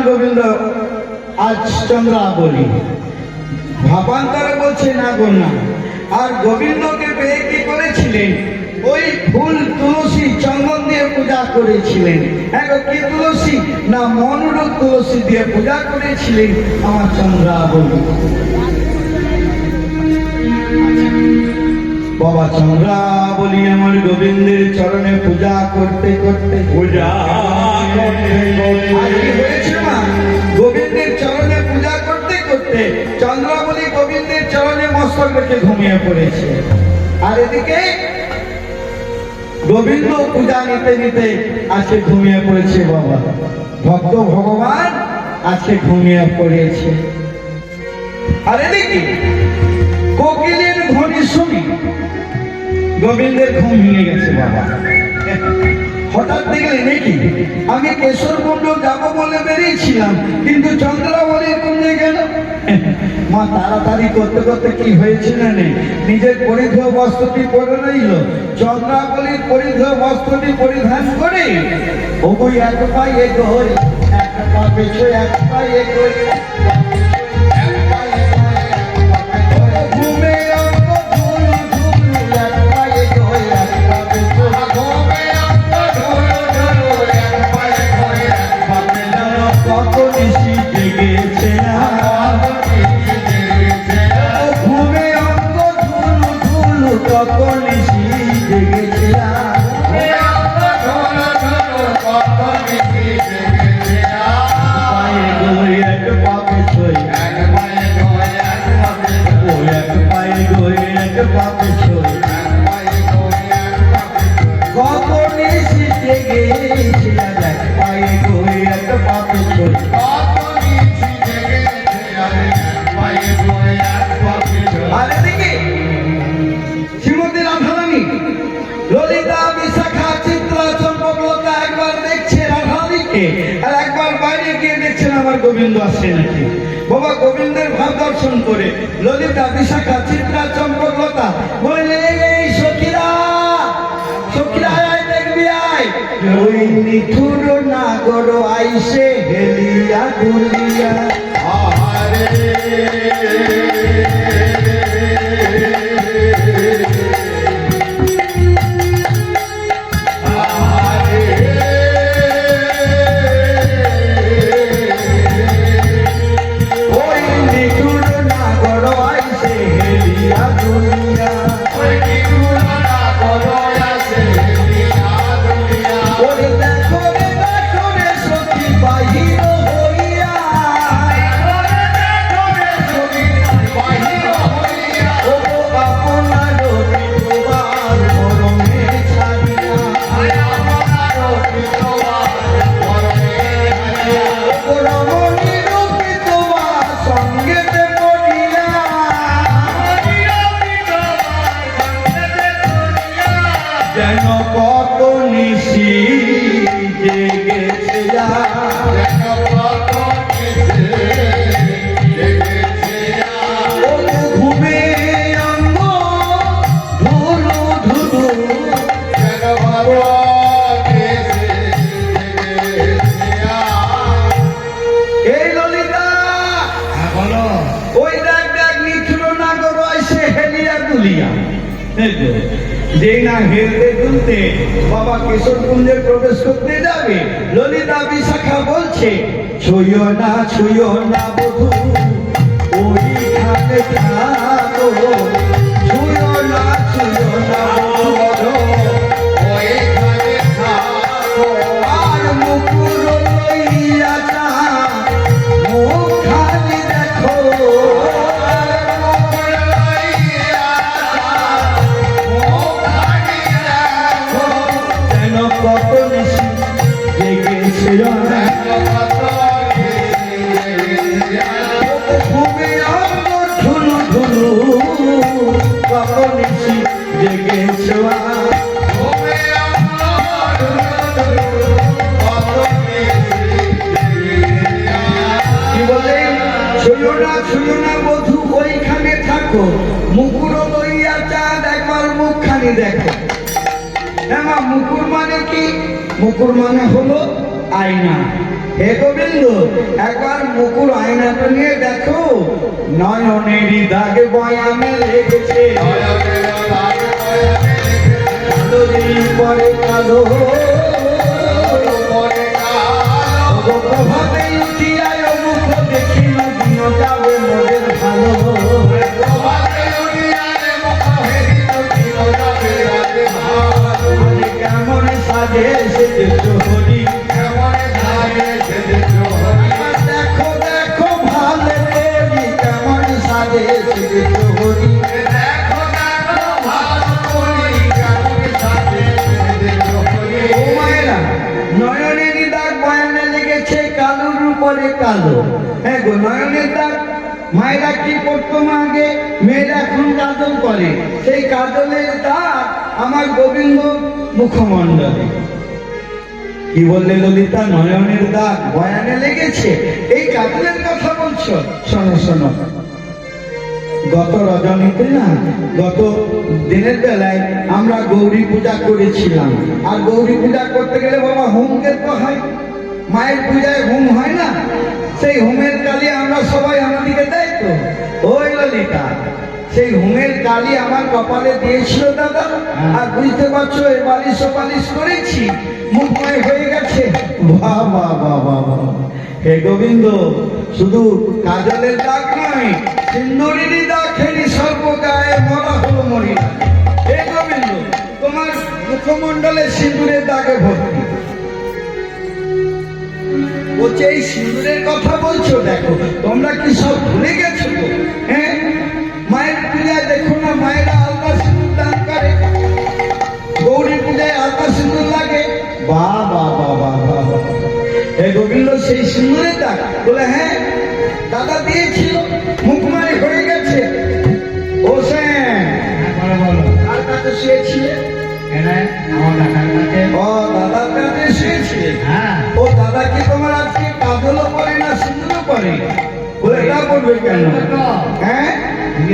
গোবিন্দ আজ চন্দ্রা বলি ভাবান্তরে বলছে না গো না। আর গোবিন্দকে পেয়ে কি করেছিলেন? ওই ফুল তুলসী চন্দন দিয়ে পূজা করেছিলেন। হ্যাঁ গো, কি তুলসী না মনোরূপ তুলসী দিয়ে পূজা করেছিলেন আমার চন্দ্রা বলি। বাবা চন্দ্রা বলি আমার গোবিন্দের চরণে পূজা করতে করতে হয়েছে মা, গোবিন্দের চরণে পূজা করতে করতে চন্দ্রাবলী গোবিন্দের চরণে মস্তক রেখে ঘুমিয়ে পড়েছে। আর এদিকে গোবিন্দ পূজা নিতে নিতে আজকে ঘুমিয়ে পড়েছে। বাবা ভক্ত ভগবান আজকে ঘুমিয়ে পড়েছে। আর এদিকে কোকিলের ধ্বনি শুনি গোবিন্দের ঘুম ভেঙে গেছে। বাবা হঠাৎ দেখলে নাকি আমি কেশরকুণ্ড যাবো বলে বেরিয়েছিলাম, কিন্তু চন্দ্রাবলীর কুণ্ডে গেল। মা তাড়াতাড়ি করতে করতে কি হয়েছিল নেই, নিজের পরিধেয় বস্ত্রটি পরে রইল, চন্দ্রাবলীর পরিধেয় বস্ত্রটি পরিধান করে ওই এক পা এগোয়, এক পা পেছনে, এক পা এগোয়, ললিতা বিশাখা চিত্রা চম্পকলতা একবার দেখছে রাধাদিকে, আর একবার বাইরে গিয়ে দেখছেন আমার গোবিন্দ আসছে নাকি। বাবা গোবিন্দের ভাব দর্শন করে ললিতা বিশাখা চিত্রা চম্পকলতা বলে এই সখীরা, সখীরা আয় দেখবি আয়, ওই নিঠুর নাগর আইসে হেলিয়া দুলিয়া। যেন কত নিশি জেগেছে ঘুমে অঙ্গ ধুলু ধুলু। এই ললিতা বলো, ওই দেখ দেখ নিচুর নাগর এসে হেলিয়া দুলিয়া। যেই না হেলতে দুলতে বাবা কেশরকুণ্ডে প্রবেশ করতে যাবে, ললিতা বিশাখা বলছে ছুঁয়ো না বধূ ওইখানে থাকো, ছুঁয়ো না বধূ ওইখানে থাকো। আর মুকুর লইয়া যা মুখখানি দেখো, কত নিশি জেগেছে ঘুমে অঙ্গ ঢুলু ঢুলু, কত নিশি জেগেছে কি বলে ছুঁয়ো না বধূ ওইখানে থাকো, মুকুর লইয়া চাঁদ একবার মুখখানি দেখো। মুকুর মানে কি? মুকুর মানে হলো আয়না। হে গোবিন্দ, একবার মুকুর আয়নাটা নিয়ে দেখো, নয়নেরই দাগে বয়ামে লেগেছে, কালো দিন পরে কালো, প্রভাতে উঠিয়ায় মুখ দেখিল দিন যাবে মোদের ভালো, কেমন সাজে সেজেছ হরি, দেখো দেখো ভালো করি, কেমন সাজে সেজেছ হরি, ও মায়েরা, নয়নেরই দাগ বয়ানে লেগেছে, কালোর উপরে কালো। হ্যাঁ গো, নয়নের দাগ। মায়েরা কি করতো মা আগে? মেয়েরা এখন কাজল করে, সেই কাজলের দাগ আমার গোবিন্দ মুখমণ্ডলে। কি বললে ললিতা? নয়নের দাগ বয়ানে লেগেছে, এই কাজলের কথা বলছো? শোনো শোনো, গত রজনীতে না, গত দিনের বেলায় আমরা গৌরী পূজা করেছিলাম। আর গৌরী পূজা করতে গেলে বাবা হোমকে তো হয়, মায়ের পূজায় হোম হয় না? সেই হোমের কালি আমরা সবাই আমাদিকে দেয় তো। ওই ললিতা, সেই হোমের কালি আমার কপালে দিয়েছিল দাদা। আর বুঝতে পারছো, এ বালিশ ও বালিশ করেছি, মুখময় হয়ে গেছে। বাহ বাহ বাহ বাহ বাহ। হে গোবিন্দ, শুধু কাজলের দাগ নয়, সিন্দুরেরই দাগ খেলি সর্বগায়ে মরা হলো মরি না। হে গোবিন্দ, তোমার মুখমণ্ডলে সিন্দুরের দাগে ভর্তি। বলছে এই সিন্দুরের কথা বলছো? দেখো, তোমরা কি সব ভুলে গেছো তো? হ্যাঁ, মায়ের পূজায় দেখো না, মায়েরা আলতা সিন্দুর দান করে, গৌরী পূজায় আলতা সিন্দুর লাগে। বাহ বাহ বাহ বাহ বাহ। হে গোবিন্দ, সেই সিন্দুরের দাগ? বলে হ্যাঁ, দাদা দিয়েছিল, মুখমারি হয়ে গেছে। ও সেন, কার কাছে শুয়েছিলে? ও দাদার কাছে শুয়েছিলে? ও দাদা কি তোমার আজকে কাজলও পরে না সিন্দুরও পরে? বলে এটা বলবে কেন? হ্যাঁ,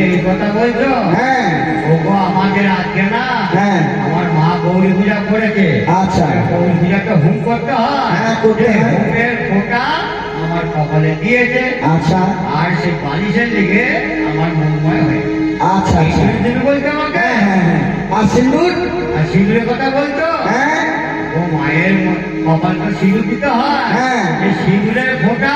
এই কথা বলছো? হ্যাঁ, ওগো আমাদের আজকে না, হ্যাঁ, আমার মা গৌরী পূজা করেছে। আচ্ছা, গৌরী পূজাকে হুম করতে হয়। হ্যাঁ, করতে হয়। হুমের ফোঁটা আমার কপালে দিয়েছে। আচ্ছা, আর সেই বালিশের দিকে আমার মনময় হয়ে গেছে। আচ্ছা আচ্ছা, তুমি বলছো আমাকে? হ্যাঁ হ্যাঁ হ্যাঁ। আর সিন্দুর? আর সিঁদুরের কথা বলছো? হ্যাঁ, ও মায়ের কপাল তো সিঁদুর দিতে হয়। হ্যাঁ। এই সিঁদুরের ফোঁটা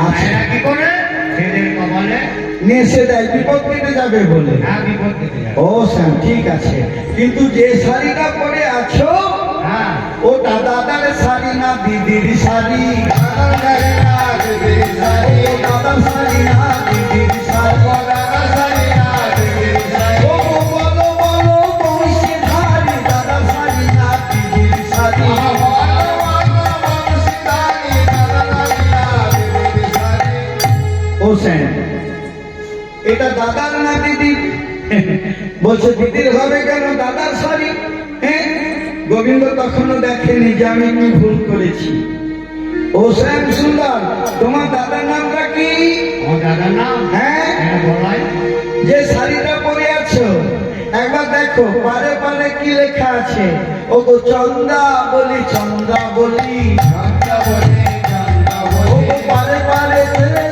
আচ্ছা। মায়েরা কি করে ছেলের কপালে নেশে দেয়, বিপদ কেটে যাবে বলে। হ্যাঁ বিপদ কেটে যায়। ও শ্যাম, ঠিক আছে, কিন্তু যে শাড়িটা পরে আছো, হ্যাঁ, ওটা দাদার শাড়ি না দিদির শাড়ি? দাদার শাড়ি না দিদির শাড়ি, ও দাদার শাড়ি না দিদির শাড়ি? দাদার শাড়ি না দিদির শাড়ি। ও বলো বলো বংশী ধারি, দাদার শাড়ি না দিদির শাড়ি? ও শ্যাম, এটা দাদার না দিদির? বলছে দিদির হবে কেন, দাদার শাড়ি। হ্যাঁ, গোবিন্দ তখনও দেখেনি যে আমি কি ভুল করেছি। ও শ্যাম সুন্দর, তোমার দাদার নামটা কি? আমার দাদার নাম? হ্যাঁ, বলাই। যে শাড়িটা পরে আছো, একবার দেখো পারে পারে কি লেখা আছে। ও গো চন্দা বলি, চন্দা বলি, চন্দা বলি, চন্দা ও বলি। গো পারে পারে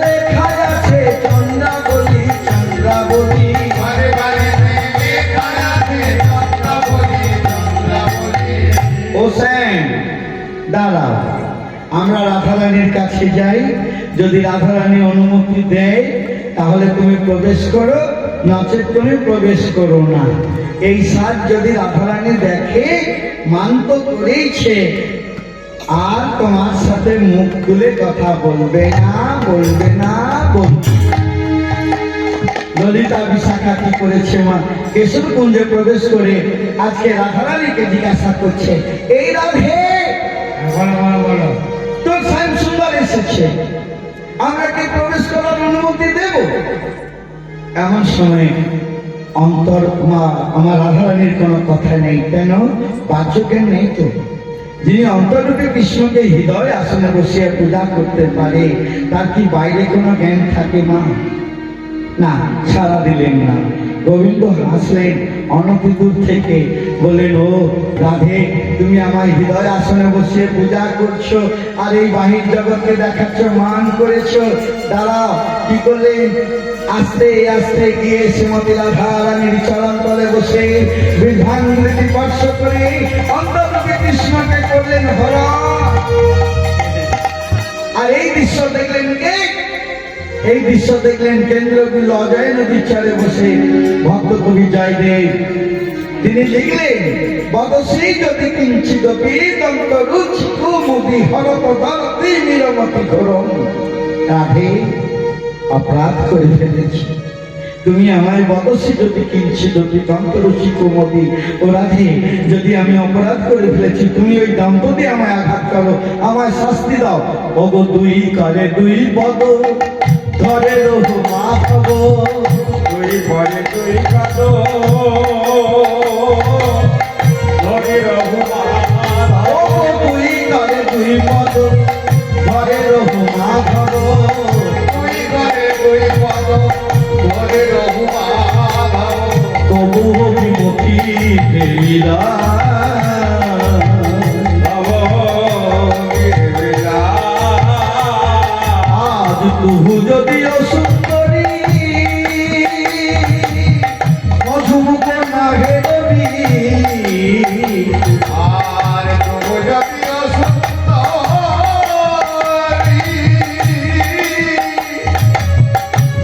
লেখা আছে, চন্দা বলি, চন্দা বলি। বারে বারে লেখা আছে, চন্দা বলি, চন্দা বলি। ও সেন, দাঁড়াও, আমরা রাধারানীর কাছে যাই, যদি রাধারানী অনুমতি দেয় তাহলে তুমি প্রবেশ করো, নচেত তুমি প্রবেশ করো না। এই সাজ যদি রাধারানী দেখে, মান তো করেইছে, আর তোমার সাথে মুখ খুলে কথা বলবে না, বলবে না, বলবে। ললিতা বিশাখা কি করেছে মা? কেশবকুঞ্জে প্রবেশ করে আজকে রাধারানীকে জিজ্ঞাসা করছে, এই রাধে, বলো বলো বলো। তোর শ্যাম সুন্দর এসেছে, আমরা কি প্রবেশ করার অনুমতি দেব? এমন সময় অন্তর মা, আমার রাধারানীর কোনো কথা নেই। কেন? বাচকের নেই তো। যিনি অন্তরূপে কৃষ্ণকে হৃদয় আসনে বসিয়ে পূজা করতে পারে, তার কি বাইরে কোনো জ্ঞান থাকে মা? না, সাড়া দিলেন না। গোবিন্দ হাসলেন অনতি দূর থেকে, বললেন, ও রাধে, তুমি আমার হৃদয় আসনে বসিয়ে পূজা করছো আর এই বাহির জগৎকে দেখাচ্ছ, মান করেছো। দাঁড়াও। কি করলেন? আস্তে আস্তে গিয়ে শ্রীমতী রাধা রানীর চরণ তলে বসে বৃদ্ধাঙ্গুলি স্পর্শ করে অন্তর্মুখী কৃষ্ণকে করলেন হরণ। আর এই দৃশ্য দেখলেন কে? এই দৃশ্য দেখলেন কেন্দ্রবিল অজয় নদীর চরে বসে ভক্ত কবি জয়দেব। তিনি লিখলেন, বদশ্রী যদি কিঞ্চিত পীড়িতন্ত রুচি কুমুদি হরত দলতি নিরমতি ঘোরম। রাধে, অপরাধ করে ফেলেছি, তুমি আমায় বদশ্রী যদি কিঞ্চিত দন্ত রুচি কুমুদি। ও রাধে, যদি আমি অপরাধ করে ফেলেছি, তুমি ওই দম্পতি আমায় আঘাত করো, আমায় শাস্তি দাও। ওগো দুই করে দুই পদ ধরে রঘু মাধব, তুই পরে তুই কত ধরে রঘুমান। ওগো দুই করে দুই পদ ধরে রঘু মাধব, তুই করে তুই পদ ধরে রঘুমান। তবু বিমুখী ফেরিলা। নব গিরিলা। আজ তুহু যদিও সুন্দরী মধুমুখ না হেরবি, আর তবু যদিও সুন্দরী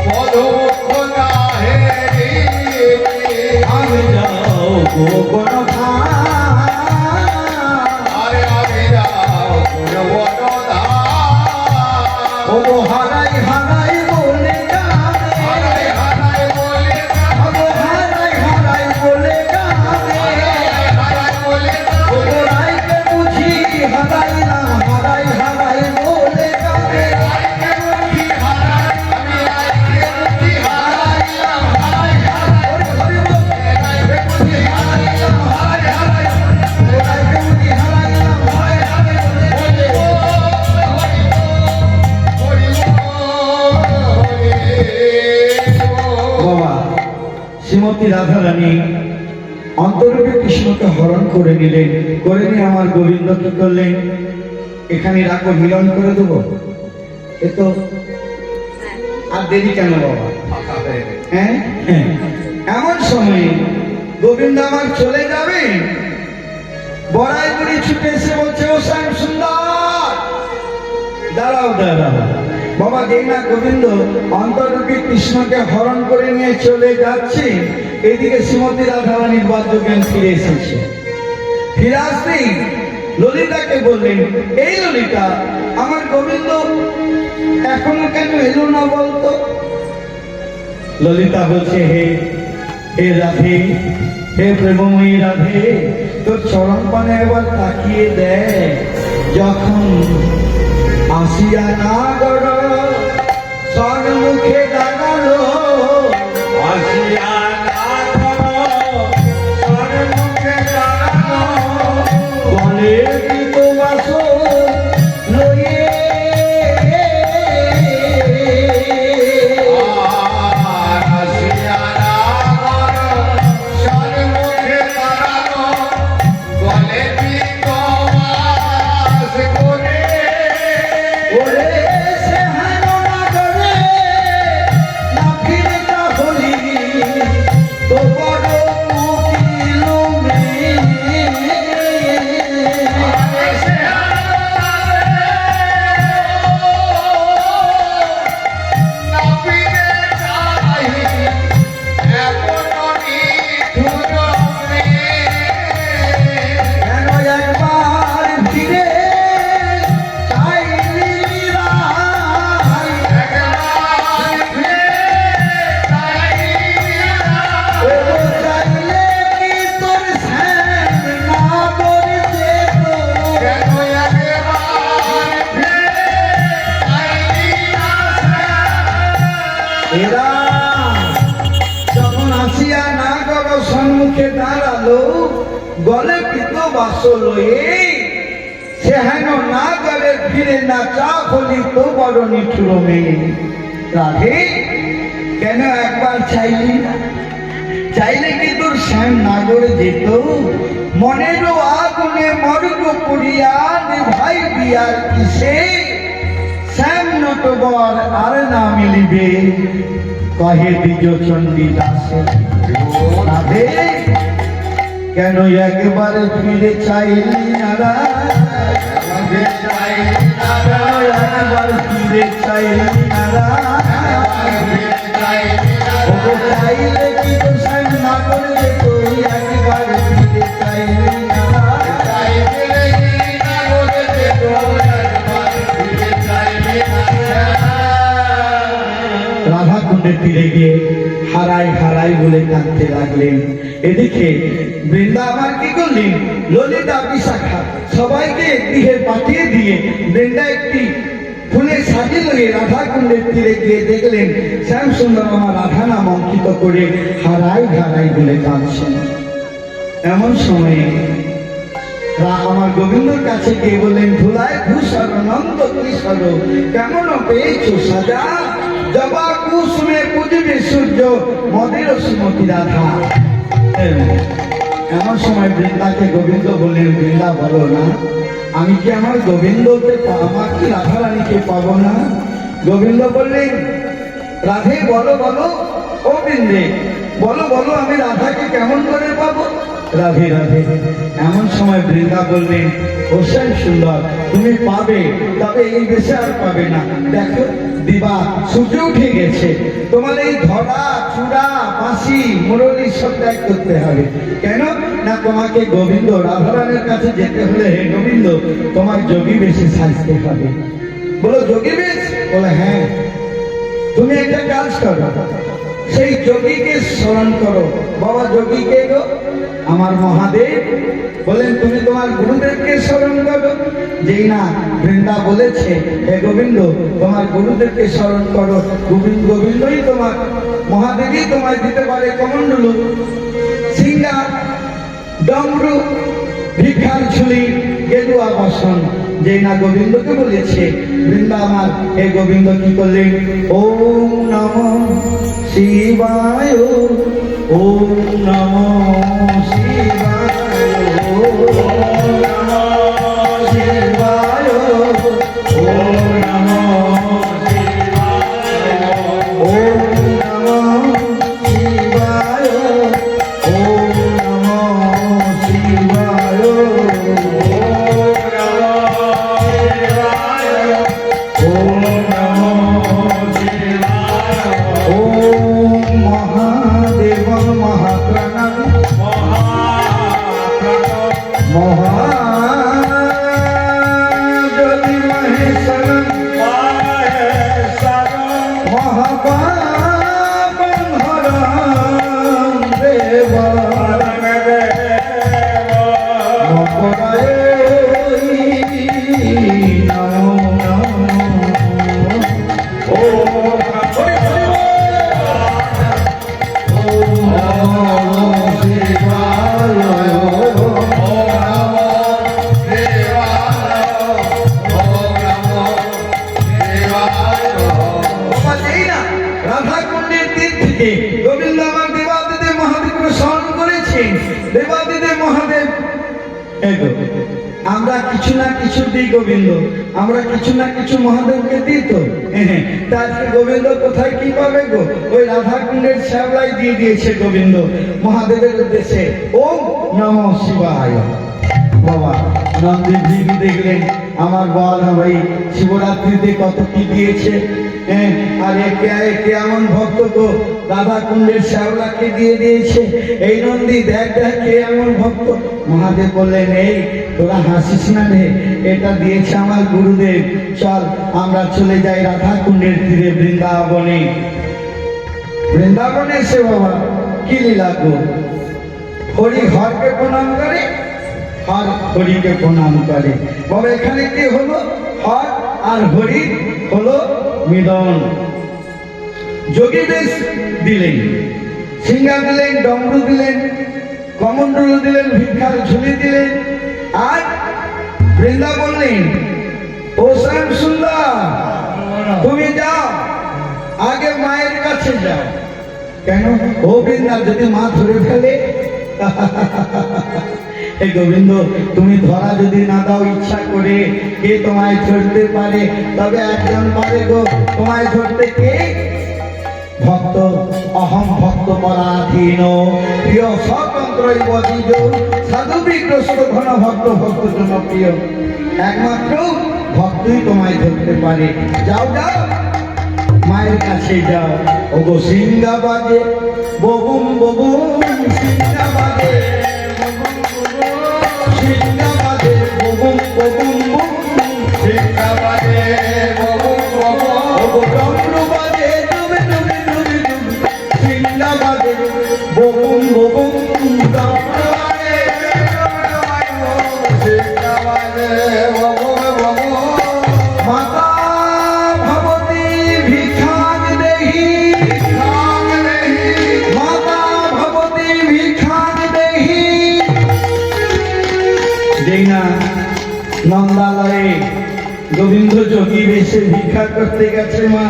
মধুমুখ না হেরিবি। আমি যাও গোপন আরে আমি যাও কোন বনধা। ও হারাই হারাই বলে গানে, হারাই হারাই বলে ও হারাই হারাই বলে গানে, হারাই বলে ও রাইকে বুঝি হারাইলাম, হারাই হারাই বলে গানে। আইকে মুখি হারাই আমি আইকে মুখি হারাইলাম। হারাই হারাই হরি বল, আইকে মুখি হারাইলাম। হারাই হারাই ও রাইকে বুঝি হারাইলাম, হারাই হারাই বলে গানে। বাবা, শ্রীমতী রাধা রানী অন্তরূপে কৃষ্ণকে হরণ করে নিলেন। করে নিয়ে আমার গোবিন্দ কি করলেন? এখানে রাখো, মিলন করে দেবো। এ তো আর দেরি কেন বাবা? হ্যাঁ, এমন সময়ে গোবিন্দ আমার চলে যাবে, বড়াই বুড়ি ছুটে এসে বলছে, ও শ্যাম সুন্দর, দাঁড়াও দাঁড়াও। বাবা, যেই না গোবিন্দ অন্তর্মুখী কৃষ্ণকে হরণ করে নিয়ে চলে যাচ্ছে, এদিকে শ্রীমতী রাধারানীর বাদ্যজ্ঞান ফিরে এসেছে। ফিরে আসতেই ললিতাকে বললেন, এই ললিতা, আমার গোবিন্দ এখনো কেন এলো না বলতো? ললিতা বলছে, হে হে রাধে, হে প্রেমময়ী রাধে, তোর চরণ পানে একবার তাকিয়ে দেখ। যখন আসিয়া নাগর সম্মুখে দাঁড়ালো, আসিয়া না করো সন্মুখে দাঁড়ানো। বলে কৃত বাসো লয়ে, আর আসিয়া না করো সন্মুখে দাঁড়ানো। বলে কি তোমাস করে ওরে সে হেন নাগরে না ফিরে তা হলি, তো বড় মুকিল এসে না ফিরে যাই এমন নিঠুর কেন একবার ফিরে চাইলি রাই, একবার ফিরে যাই। ও চাইলে কি তোর শ্যাম নাগর যেত? কেন একবার ফিরে যাইনি আশা। এরা যখন আসিয়া নাগর সম্মুখে দাঁড়ালো, গলে পিত বাস লয়ে, সে হেন নাগরে ফিরে না চা হলি, তো বড় নিঠুর মেয়ে। রাধে, কেন একবার চাইলি না? চাইলে কি তোর শ্যাম নাগর যেত মনেরও আগুনে মর্গ পুরিয়া ভাই বিয়ার কিসে শ্যাম নটবর আর না মিলিবে কহে দ্বিজ চণ্ডী দাসে রাধে কেন একবারে ফিরে চাইলি না একবার ফিরে চাইলি না চাইলে কি তো শ্যাম না করে তুই একবার ফিরে চাইলি না রাধা কুণ্ডের তীরে গিয়ে হারাই হারাই বলে কাঁদতে লাগলেন। এদিকে বৃন্দা আমার কি করলেন ললিতা বিশাখা সবাইকে গৃহে পাঠিয়ে দিয়ে বৃন্দা একটি ফুলে সাজিয়ে লয়ে রাধা কুণ্ডের তীরে গিয়ে দেখলেন শ্যাম সুন্দর আমার রাধা নাম অঙ্কিত করে হারাই হারাই বলে কাঁদছেন। এমন সময়ে আমার গোবিন্দর কাছে গিয়ে বললেন ধুলায় ভূষণ নন্দ কিশোর কেমন পেয়েছো সাজা জবা কুসুমে পুজবে সূর্য মদের শ্রীমতী রাধা। এমন সময় বৃন্দাকে গোবিন্দ বললেন বৃন্দা বলো না আমি কি আমার গোবিন্দকে আমার কি রাধা রানীকে পাবো না? গোবিন্দ বললেন রাধে বলো বলো ও বৃন্দে বলো বলো আমি রাধাকে কেমন করে পাবো? রাধে রাধে। এমন সময় বৃন্দা বললেন ও শ্যাম সুন্দর তুমি পাবে তবে এই দেশে আর পাবে না। দেখো দিবা সূর্য উঠে গেছে তোমার এই ধরা চূড়া বাঁশি মুরলী সব ত্যাগ করতে হবে। কেন না তোমাকে গোবিন্দ রাধারানের কাছে যেতে হলে হে গোবিন্দ তোমার যোগী বেশে সাজতে হবে। বলো যোগী বেশ? বলে হ্যাঁ। তুমি একটা কাজ করো সেই যোগীকে স্মরণ করো। বাবা যোগীকে গো আমার মহাদেব। বলেন তুমি তোমার গুরুদেবকে স্মরণ করো। যেই না বৃন্দা বলেছে হে গোবিন্দ তোমার গুরুদেবকে স্মরণ করো গোবিন্দই তোমার মহাদেবই তোমায় দিতে পারে কমণ্ডলু সিঙ্গা ডমরু ভিক্ষার ঝুলি গেরুয়া বসন। যেই না গোবিন্দকে বলেছে বৃন্দা আমার হে গোবিন্দ কি করলেন ওম নমঃ শিবায় ওম নমঃ শিবায় ওম নমঃ শিবায় ওম নমঃ শিবায় ওম নমঃ শিবায় ওম নমঃ শিবায় গোবিন্দ আমার দেবাদিদেব মহাদেবকে স্মরণ করেছেন। দেবাদিদেব মহাদেব আমরা কিছু না কিছু দিই গোবিন্দ আমরা কিছু না কিছু মহাদেবকে দিই তো আজকে গোবিন্দ কোথায় কি পাবে গো ওই রাধা কুণ্ডের শ্যাওলাই দিয়ে দিয়েছে গোবিন্দ মহাদেবের উদ্দেশ্যে ওম নমঃ শিবায়। বাবা নন্দের দিদি দেখলেন আমার বল ভাই শিবরাত্রিতে কত কি দিয়েছে আর একে এমন ভক্ত তো রাধা কুণ্ডের শ্যাওলাকে দিয়ে দিয়েছে। এই নন্দী দেখ দেখ কে এমন ভক্ত। মহাদেব বললেন এই তোরা হাসিস না রে এটা দিয়েছে আমার গুরুদেব চল আমরা চলে যাই রাধা কুণ্ডের তীরে বৃন্দাবনে। বৃন্দাবনে এসে বাবা কি লীলা গো হরি হরকে প্রণাম করে হর হরিকে প্রণাম করে। বাবা এখানে কি হলো হর আর হরি হলো মিলন। যোগী বেশ দিলেন সিঙ্গা দিলেন ডমরু দিলেন কমণ্ডলু দিলেন ভিক্ষার ঝুলি দিলেন আর বৃন্দা বললেন ও শ্যাম সুন্দর তুমি যাও আগে মায়ের কাছে যাও। কেন ও বৃন্দা যদি মা ধরে ফেলে? এই গোবিন্দ, তুমি ধরা যদি না দাও ইচ্ছা করে, কে তোমায় ধরতে পারে? তবে একজন পারে গো তোমায় ধরতে। কে? ভক্ত। অহম ভক্ত পরাধীন প্রিয় স্বতন্ত্রই বদিজ সাধু বিগ্রস্ত ঘন ভক্ত ভক্ত জনপ্রিয়। একমাত্র ভক্তই তোমায় ধরতে পারে। যাও যাও, মায়ের কাছে যাও। ওগো সিংহাবাদে ববুম ববুম, সিংহাবাদে সিংহাবাদে ববুম ববুম ববুম, সিংহাবাদে ববু ববু, ওগো চন্দ্রবাদে ডুবে ডুবে ডুবে ডুবে, সিংহাবাদে ববুম ববুম সিংহাবাদে সিংহাবাদে ববু ববু, মাতা ভবতী ভিক্ষাং দেহি, নাম নেহি মাতা ভবতী ভিক্ষাং দেহি। যেই না নন্দালয়ে গোবিন্দ যোগী বেশে ভিক্ষা করতে গেছে মা,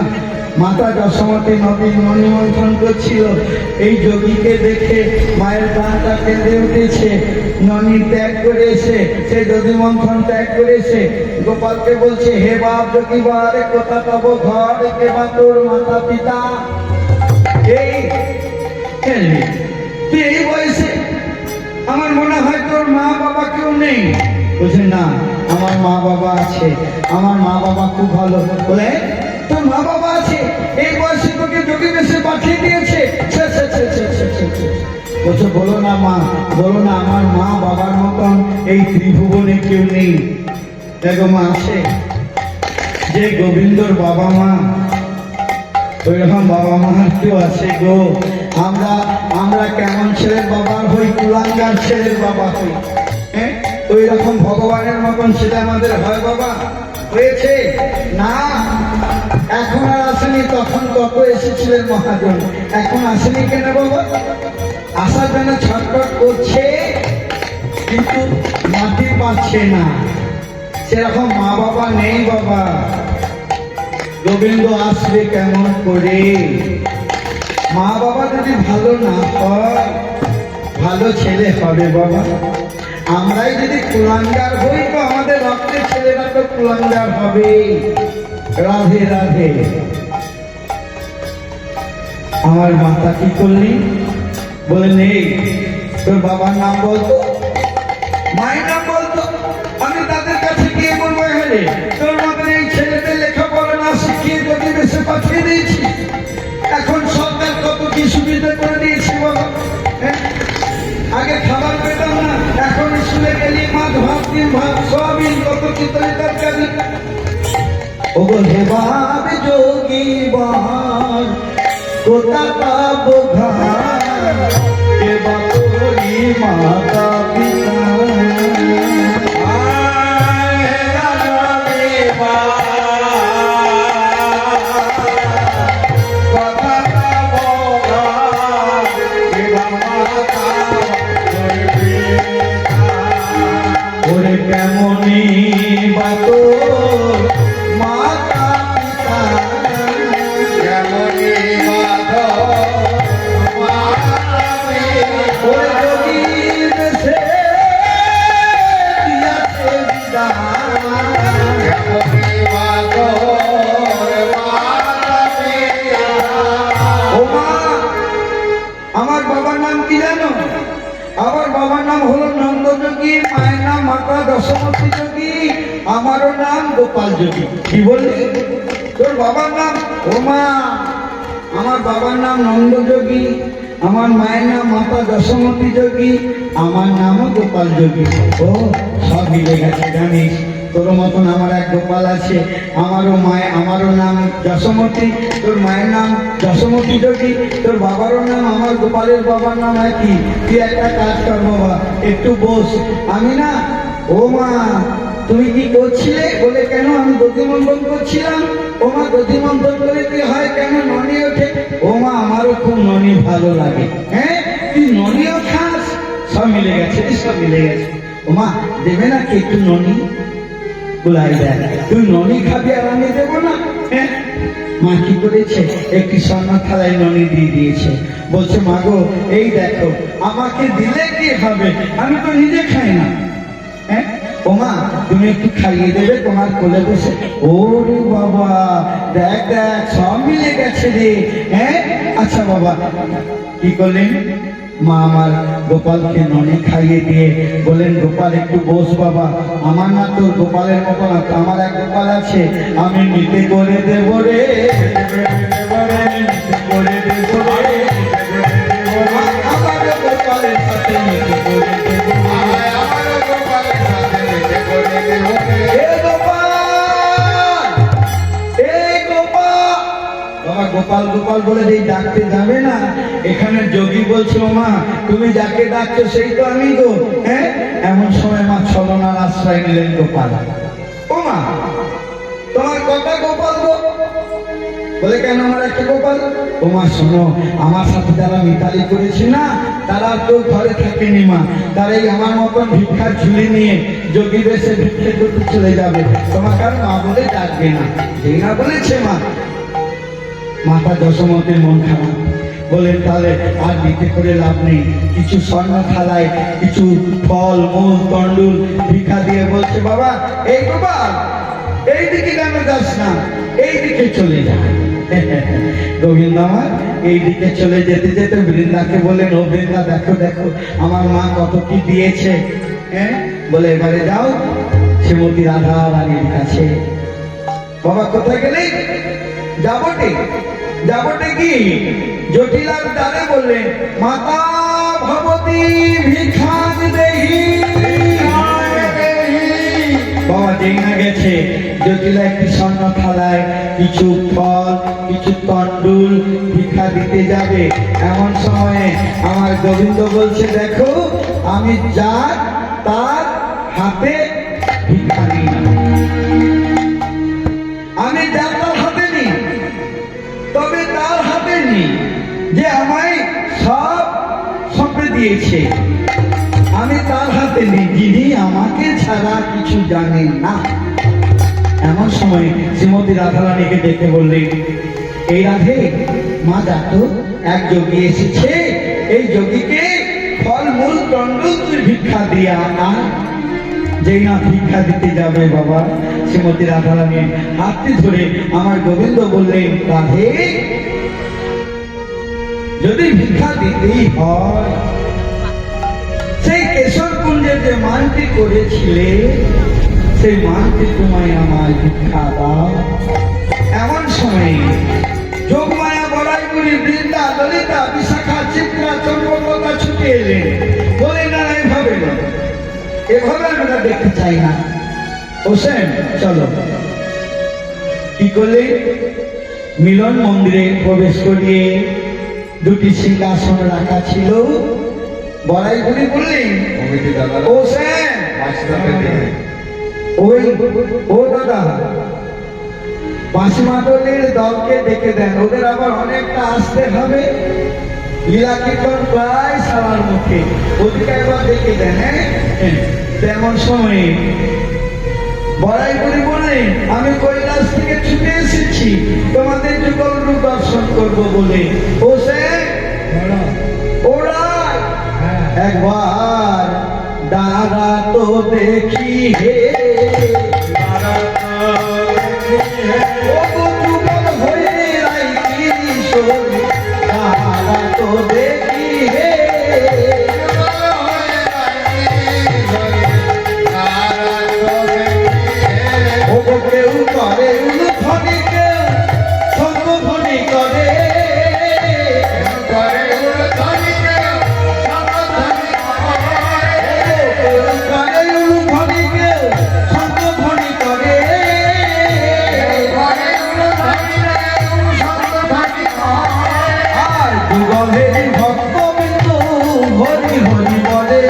মাতা যশোমতী নদী মন্থন করছিল। এই যোগীকে দেখে মায়ের প্রাণটা কেঁদে উঠেছে। ননী ত্যাগ করে এসে, সে যোগী মন্থন ত্যাগ করে এসে গোপালকে বলছে, হে বাপ যোগী বারে কোথা তব ঘর, কে বা তোর মাতা পিতা? এই খেলবি তুই এই বয়সে? আমার মনে হয় তোর মা বাবা কেউ নেই। বলছে না, আমার মা বাবা আছে, আমার মা বাবা খুব ভালো। বলে তোর মা বাবা আছে? এই বয়সে তোকে যোগী বেশে পাঠিয়ে দিয়েছে? ছে, ছে, ছে, ছে, ছে, ছে, ছে। বলছে বলো না মা, বলো না, আমার মা বাবার মতন এই ত্রিভুবনে কেউ নেই। দেখো মা, আছে যে গোবিন্দর বাবা মা, ওইরকম বাবা মা কেউ আছে গো? আমরা আমরা কেমন ছেলের বাবা হই? কুলাঙ্গার ছেলের বাবা হই। হ্যাঁ, ওই রকম ভগবানের মতন সেটা আমাদের হয় বাবা? হয়েছে না। এখন আর আসেনি, তখন কত এসেছিলেন মহাজন, এখন আসেনি কেন বাবা? আসার জন্য ছটফট করছে, কিন্তু মাটি পাচ্ছে না। সেরকম মা বাবা নেই বাবা। গোবিন্দ আসবে কেমন করে? মা বাবা যদি ভালো না হয়, ভালো ছেলে হবে বাবা? আমরাই যদি কুলাঙ্গার হই, তো আমাদের রক্তের ছেলেরা তো কুলাঙ্গার হবে। রাধে রাধে। আমার মাতা কি করলি? বলে নেই। তোর বাবার নাম বলতো, মায়ের নাম বলতো। আমি তাদের কাছে গিয়ে বলবো, হ্যাঁ তোর মতন এই ছেলেদের লেখাপড়া না শিখিয়ে যদি দেশে পাঠিয়ে দিয়েছি। এখন সরকার কত কি সুবিধা করে দিয়েছে বাবা। হ্যাঁ, আগে খাবার পেতাম না, এখন স্কুলে গেলি মাছ ভাত ডিম ভাত সয়াবিন, কত কি তরকারি। ওগো হে বাপ যোগী বার কোথা পাবো ঘর, কে বা তোরি মাতা পিতা? ওরে কেমনি বা তোর মাতা পিতা? ওরে যোগী দেশে দিয়াছে বিদায়। ও মা, আমার বাবার নাম কি জানো? আমার বাবার নাম হলো নন্দ যোগী, মায়ের নাম মাতা দশমতী যোগী, আমারও নাম গোপাল যোগী। কি বললি? তোর বাবার নাম? ও মা, আমার বাবার নাম নন্দ যোগী, আমার মায়ের নাম মাতা দশমতী যোগী, আমার নামও গোপাল যোগী। ও সব মিলে গেছে জানিস। তোর মতন আমার এক গোপাল আছে, আমারও নাম যশোমতী, তোর মায়ের নাম যশোমতী যোগী, তোর বাবারও নাম, আমার গোপালের বাবার নাম একই। তুই একটা কাজ কর বাবা, একটু বস। আমি না, ও মা তুমি কি করছিলে? বলে কেন? আমি দধিমন্থন করছিলাম। ও মা, দধিমন্থন করে কি হয়? কেন ননি ওঠে? ও মা, আমারও খুব ননি ভালো লাগে। হ্যাঁ, তুই ননিও খাস? সব মিলে গেছে, সব মিলে গেছে। ও মা, দেবে না কি একটু ননি? বলাই দেয়, তুই ননি খাবি আর আমি দেবো না? হ্যাঁ, মা কি করেছে, একটি স্বর্ণ থালায় ননি দিয়ে দিয়েছে। বলছে মা গো এই দেখো, আমাকে দিলে কি হবে, আমি তো নিজে খাই না। হ্যাঁ ও মা, তুমি একটু খাইয়ে দেবে তোমার কোলে বসে। ওরে বাবা, দেখ দেখ সব মিলে গেছে রে। হ্যাঁ আচ্ছা বাবা, কি করলেন? মা আমার গোপালকে ননি খাইয়ে দিয়ে বলেন, গোপাল একটু বস বাবা। আমার না তোর গোপালের মতো না, তো আমার এক গোপাল আছে, আমি নিতে করে দেবো রে, নিতে করে দেবো রে, আমার গোপালের সাথে নিতে করে দেবো। আমারও গোপালের সাথে মিশে করে দেব রে। এ গোপাল, এই গোপাল। বাবা গোপাল গোপাল বলে এই ডাকতে যাবে না। এখানে যোগী বলছে ও মা, তুমি যাকে ডাকছো সেই তো আমি গো। হ্যাঁ এমন সময় মা ছলনার আশ্রয় নিলেন গোপাল। ও মা, তোমার কটা গোপাল গো? বলে কেন আমার একটা গোপাল? ও মা শোনো, আমার সাথে যারা মিতালি করেছে না, তারা তো ঘরে থাকেনি মা, তারাই আমার মতন ভিক্ষার ঝুলি নিয়ে যোগী বেশে ভিক্ষে করতে চলে যাবে, তোমাকে আর মা বলে ডাকবে না। যেই না বলেছে মা, মাতা যশোমতির মন খারাপ। বলেন তাহলে আর দিতে করে লাভ নেই, কিছু স্বর্ণ থালায় কিছু ফল মূল তন্ডুল ভিক্ষা দিয়ে বলছে বাবা এই গোপাল, এই দিকে কেন যাস না, এই দিকে চলে যা। গোবিন্দ আমার এই দিকে চলে যেতে যেতে বৃন্দাকে বলেন, ও বৃন্দা দেখো দেখো আমার মা কত কি দিয়েছে। হ্যাঁ বলে এবারে যাও শ্রীমতী রাধা রানীর কাছে। বাবা কোথায় গেলে? যাবটে, যাবটে কি জটিলার দ্বারে বললেন, মাতা ভবতী ভিক্ষাং দেহি। বাবা যেই না গেছে, জটিলা একটি স্বর্ণ থালায় কিছু ফল কিছু তন্ডুল ভিক্ষা দিতে যাবে। এমন সময়ে আমার গোবিন্দ বলছে, দেখো আমি যার তার হাতে ভিক্ষা নিই না, আমি যার তার হাতে নিই, তবে তার হাতে নিই যে আমায় সব সঁপে দিয়েছে, আমি তার হাতে নিই যিনি আমাকে ছাড়া কিছু জানেন না। এমন সময় শ্রীমতী রাধারানীকে ডেকে বললেন, এই রাধে মা দেখো এক যোগী এসেছে, এই যোগীকে ফল মূল তন্ডুল তুই ভিক্ষা দিয়া আন। যেই না ভিক্ষা দিতে যাবে বাবা, শ্রীমতী রাধারানীর হাতটি ধরে আমার গোবিন্দ বললেন, রাধে যদি ভিক্ষা দিতেই হয়, সেই কেশর কুঞ্জে যে মানটি করেছিলে সেই মানটি তোমায় আমার ভিক্ষা দাও। এমন সময় যোগমায়া বড়াইগুড়ি বৃন্দা ললিতা বিশাখা চিত্রা চন্দ্রলতা ছুটে এলেন। বলে না এভাবে না, এভাবে আমরা দেখতে চাই না। হোসেন চলো। কি করলে? মিলন মন্দিরে প্রবেশ করিয়ে দুটি সিংহাসন রাখা ছিল। বড়াইগুড়ি বললেন, কমিটি দাদা হোসেন মাস্টারকে দিয়ে ওই ও দাদা বাঁশি মাদলের দলকে ডেকে দেন, ওদের আবার অনেকটা আসতে হবে, লীলা কীর্তন প্রায় সারার মুখে, ওদিকে একবার ডেকে দেন। হ্যাঁ তেমন সময়ে বড়াইগুড়ি বললেন, আমি কৈলাস থেকে ছুটে এসেছি তোমাদের যুগল রূপ দর্শন করবো বলে। হোসেন ওরা একবার দাঁড়া তো দেখি হে, ও যুগল হয়ে রাই কিশোর, দাঁড়া তো দেখি হে। ও কেউ করে উলুধ্বনি, কেউ শঙ্খধ্বনি করে, আর যুগলের ভক্তবৃন্দ হরি হরি বলে।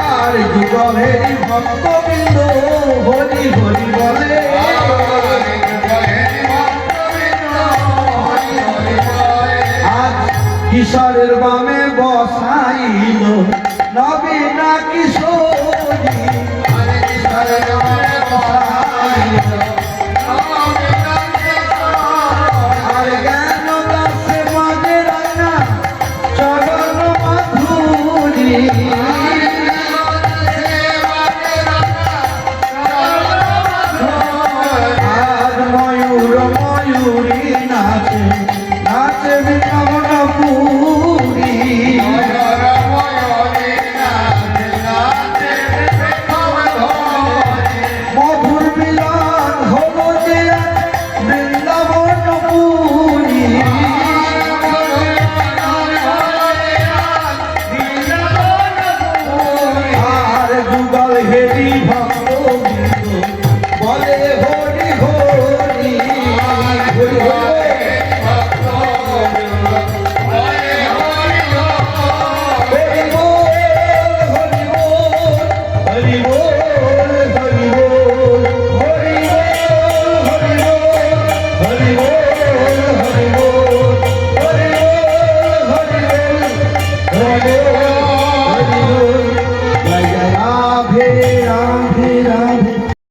আর যুগলের ভক্তবৃন্দ হরি হরি বলে। আজ কিশোরের বামে বসাইল নবীনা কিশোর।